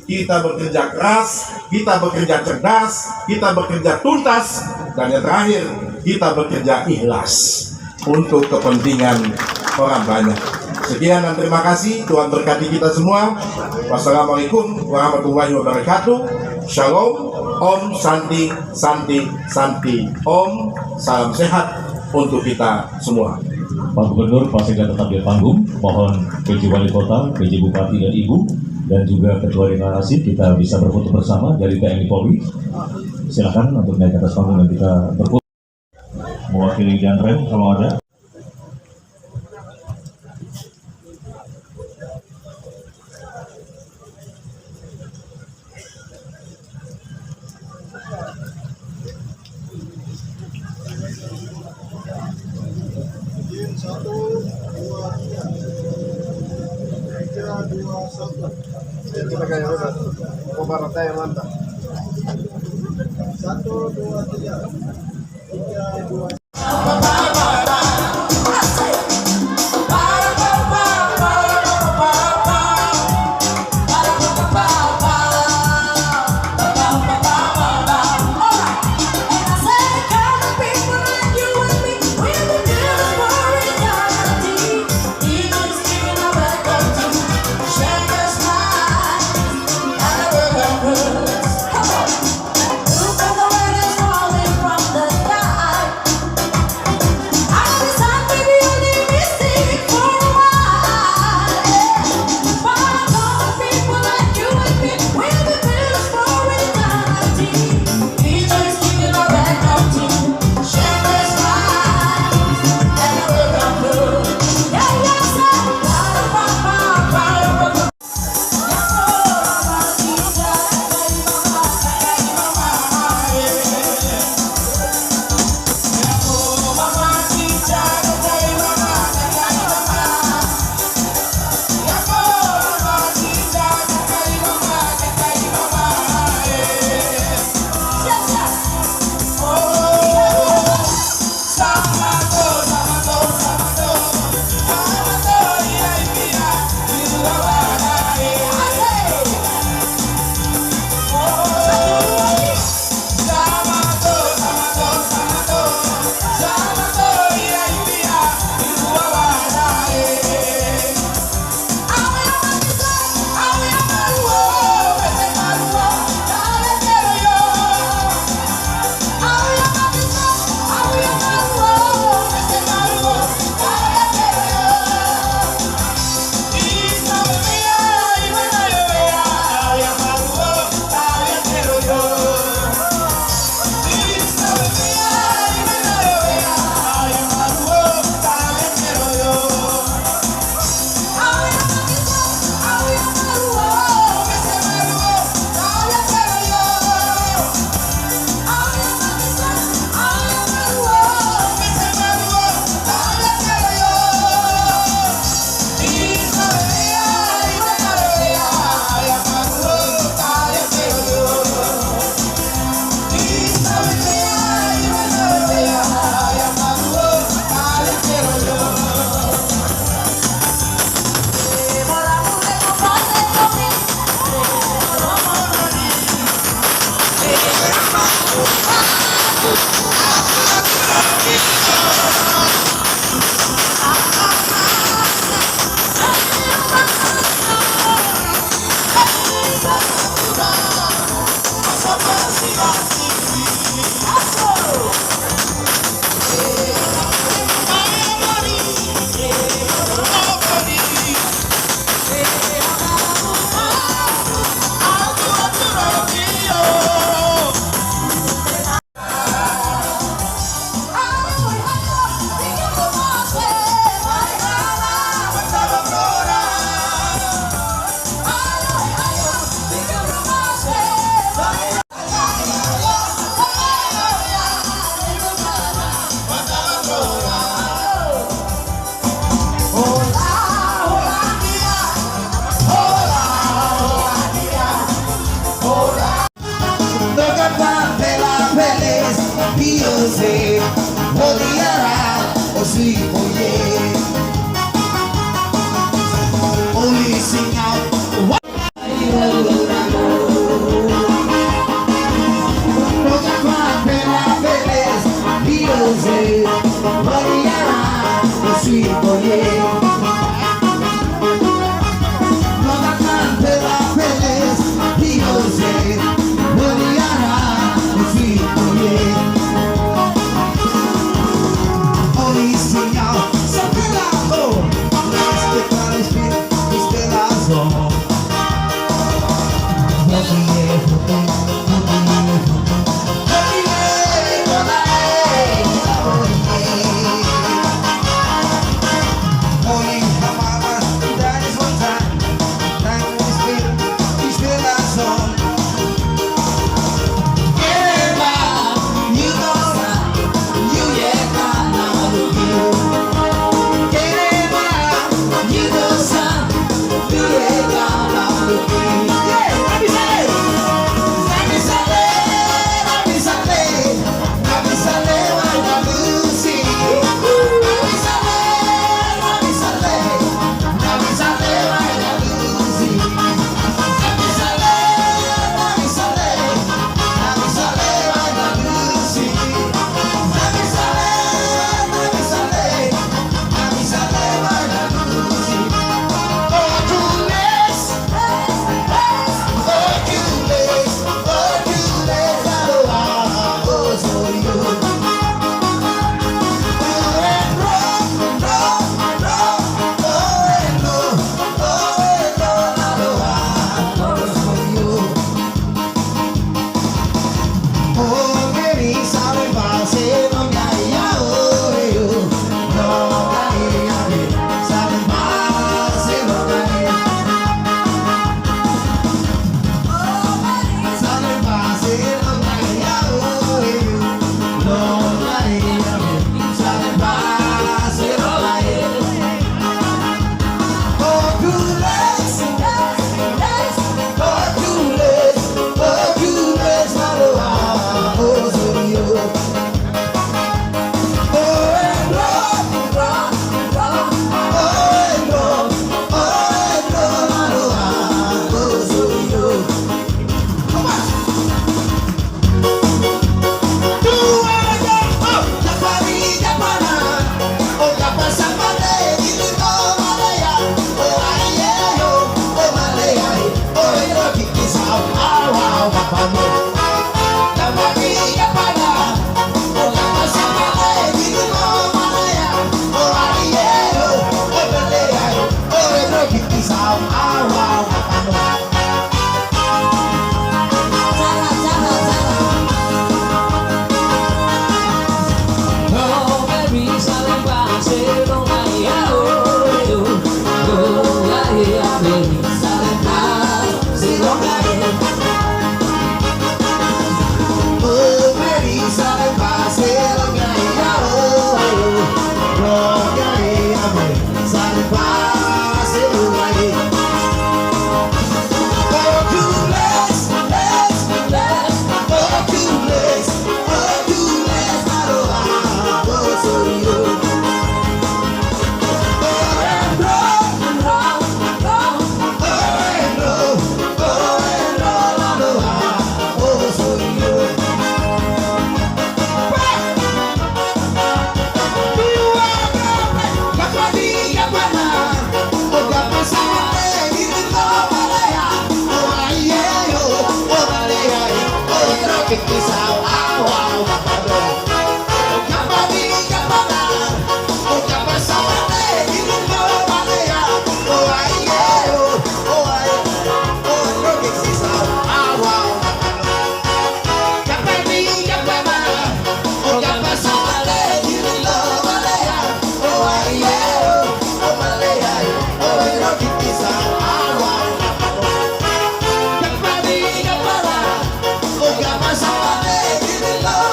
J: kita bekerja keras, kita bekerja cerdas, kita bekerja tuntas, dan yang terakhir, kita bekerja ikhlas untuk kepentingan orang banyak. Sekian dan terima kasih. Tuhan berkati kita semua. Wassalamualaikum warahmatullahi wabarakatuh. Shalom. Om Santi Santi Santi. Om. Salam sehat untuk kita semua.
C: Pak Gubernur, Pak Sekda tetap di panggung. Mohon PJ Wali Kota, PJ Bupati dan Ibu, dan juga Ketua Deklarasi kita bisa berfoto bersama dari TNI Polri. Silakan untuk naik ke atas panggung dan kita berfoto. Mewakili Janrem kalau ada.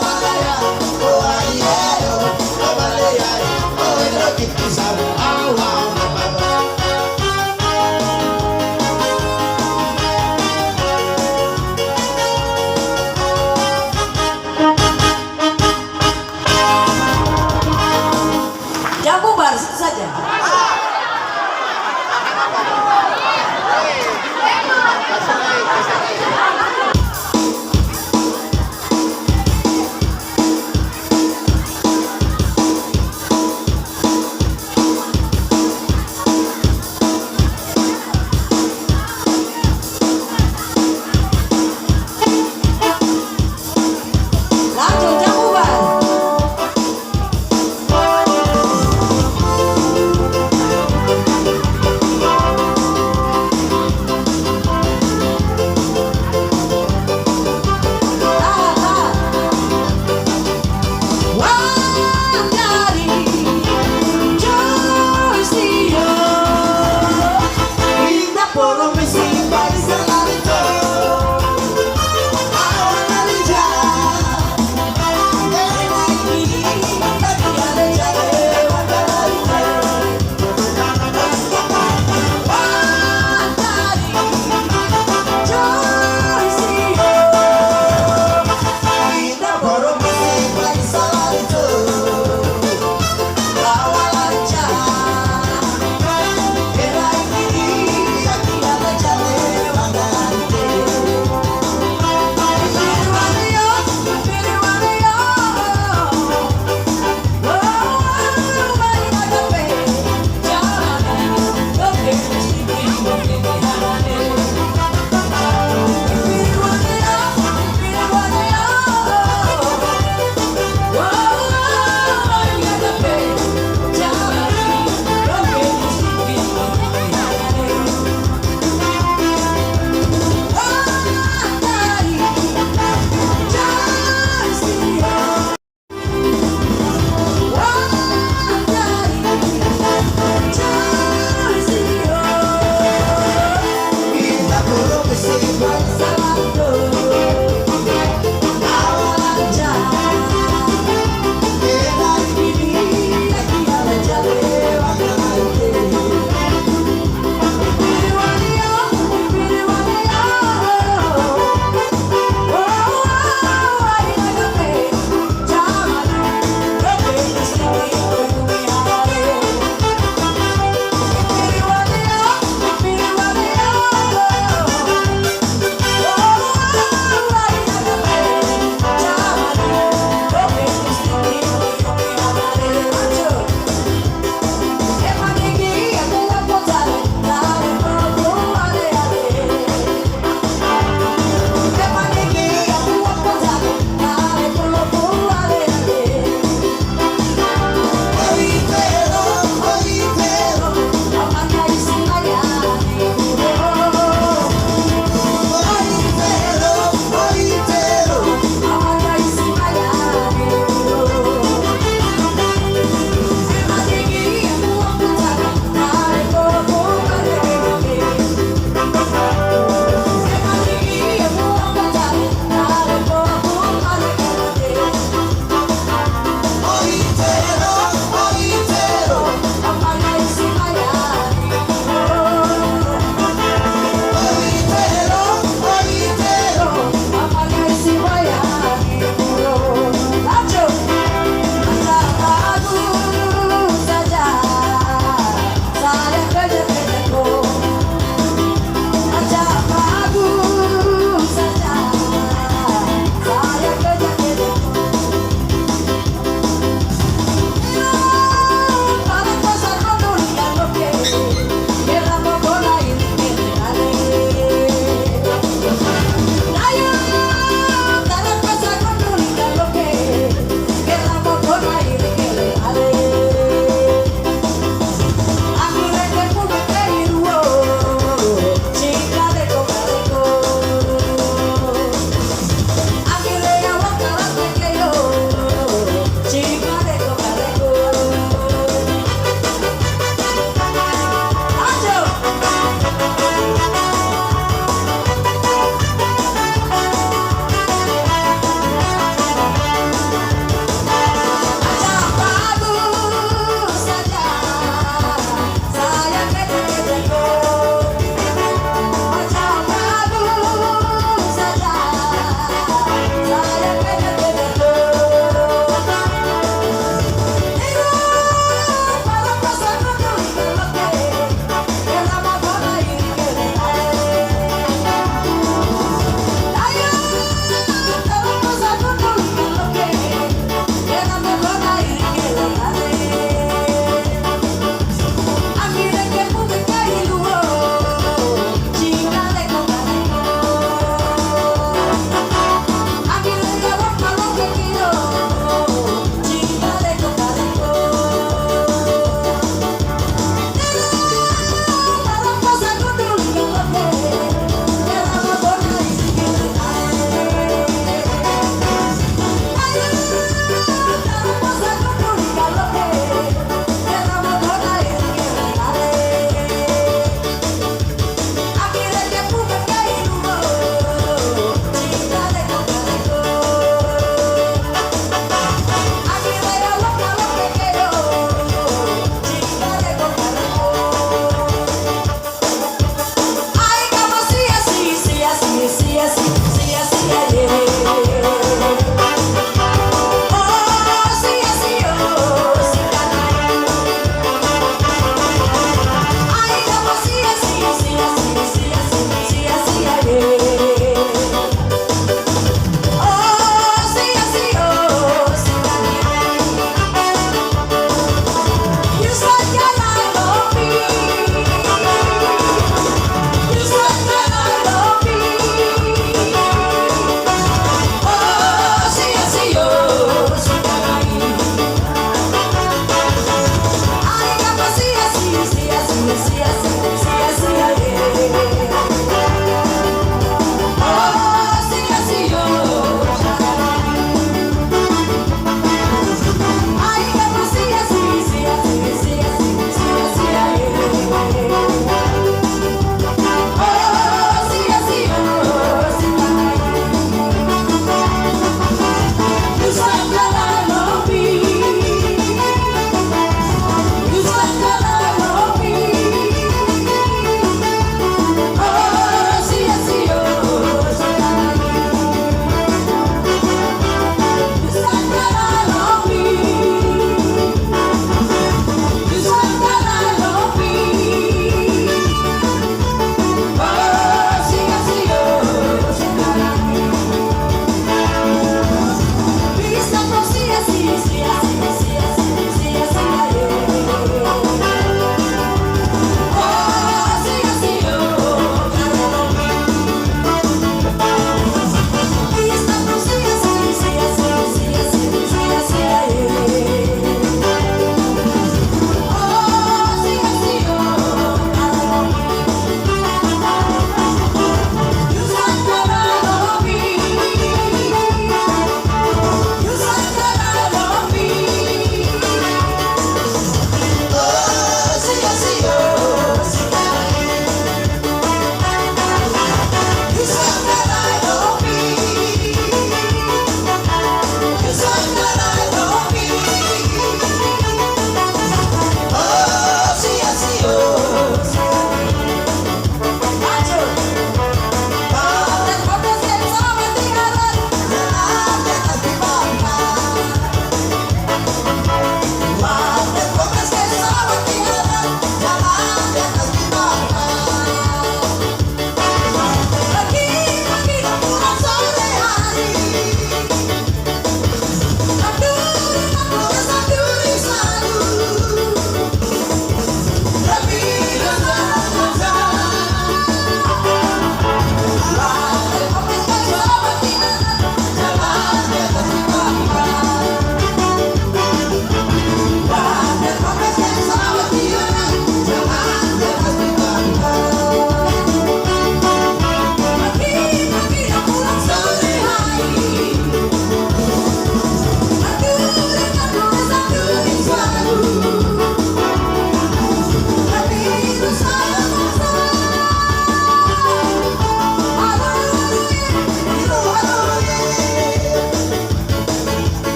B: Malaya,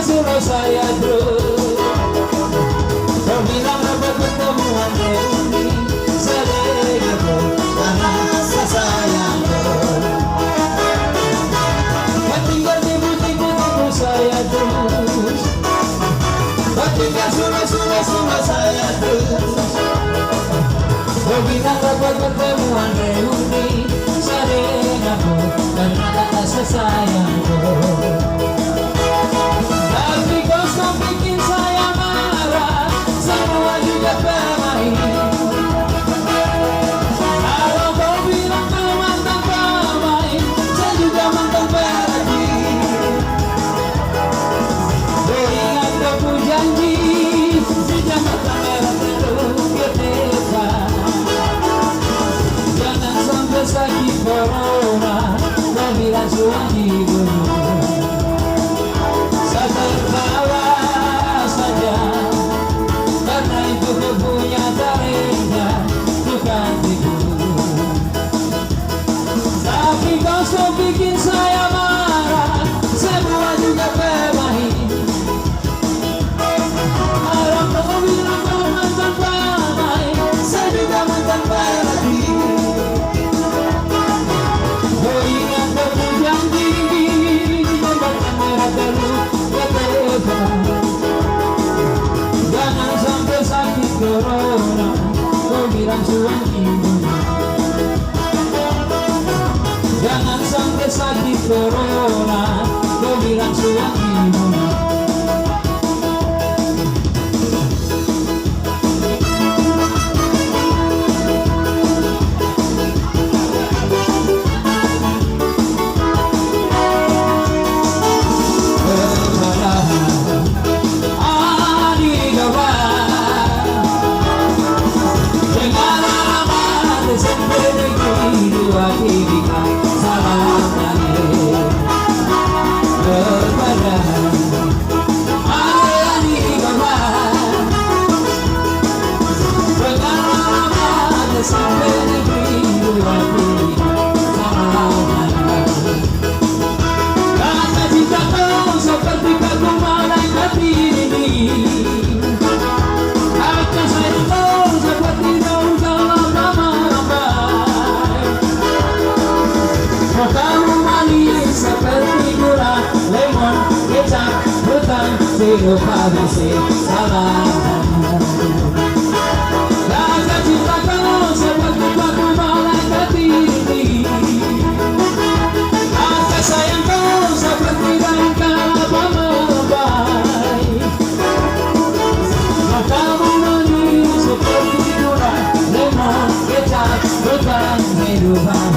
I: suruh saya terus. Kau bilang apa pertemuan reuni, sedih karena sayang. Kau tinggal tipu-tipu saya terus. Kau tinggal suruh saya terus. Kau bilang apa pertemuan reuni, sedih karena rasa sayangku. Tapi kau bikin saya marah, semua juga bermain. Kalau kau bilang kau mantan pemain, saya juga mantan berarti. Beringat aku janji, di jambatan merah terus ketika. Jangan sampai sakit corona, kau bilang suami dibunuh. Saya tertawa saja, karena itu punya taringnya, bukan tipu. Tapi kau bikin saya marah, semua juga bermain. Harap kau bilang kau mantan pemain, saya juga mantan berarti. Kau ingat aku janji, jembatan merah terus ketika. Jangan sampai sakit corona, kau bilang suami bunuh. Jangan sampai sakit corona, kau bilang suami bunuh. Hidup habisi salah. Rasa cinta kau seperti batu malaikat ini. Rasa sayang kau seperti daun kelapa melembai. Matamu manis seperti gula, lemon, kecap, hutan hidup habisi.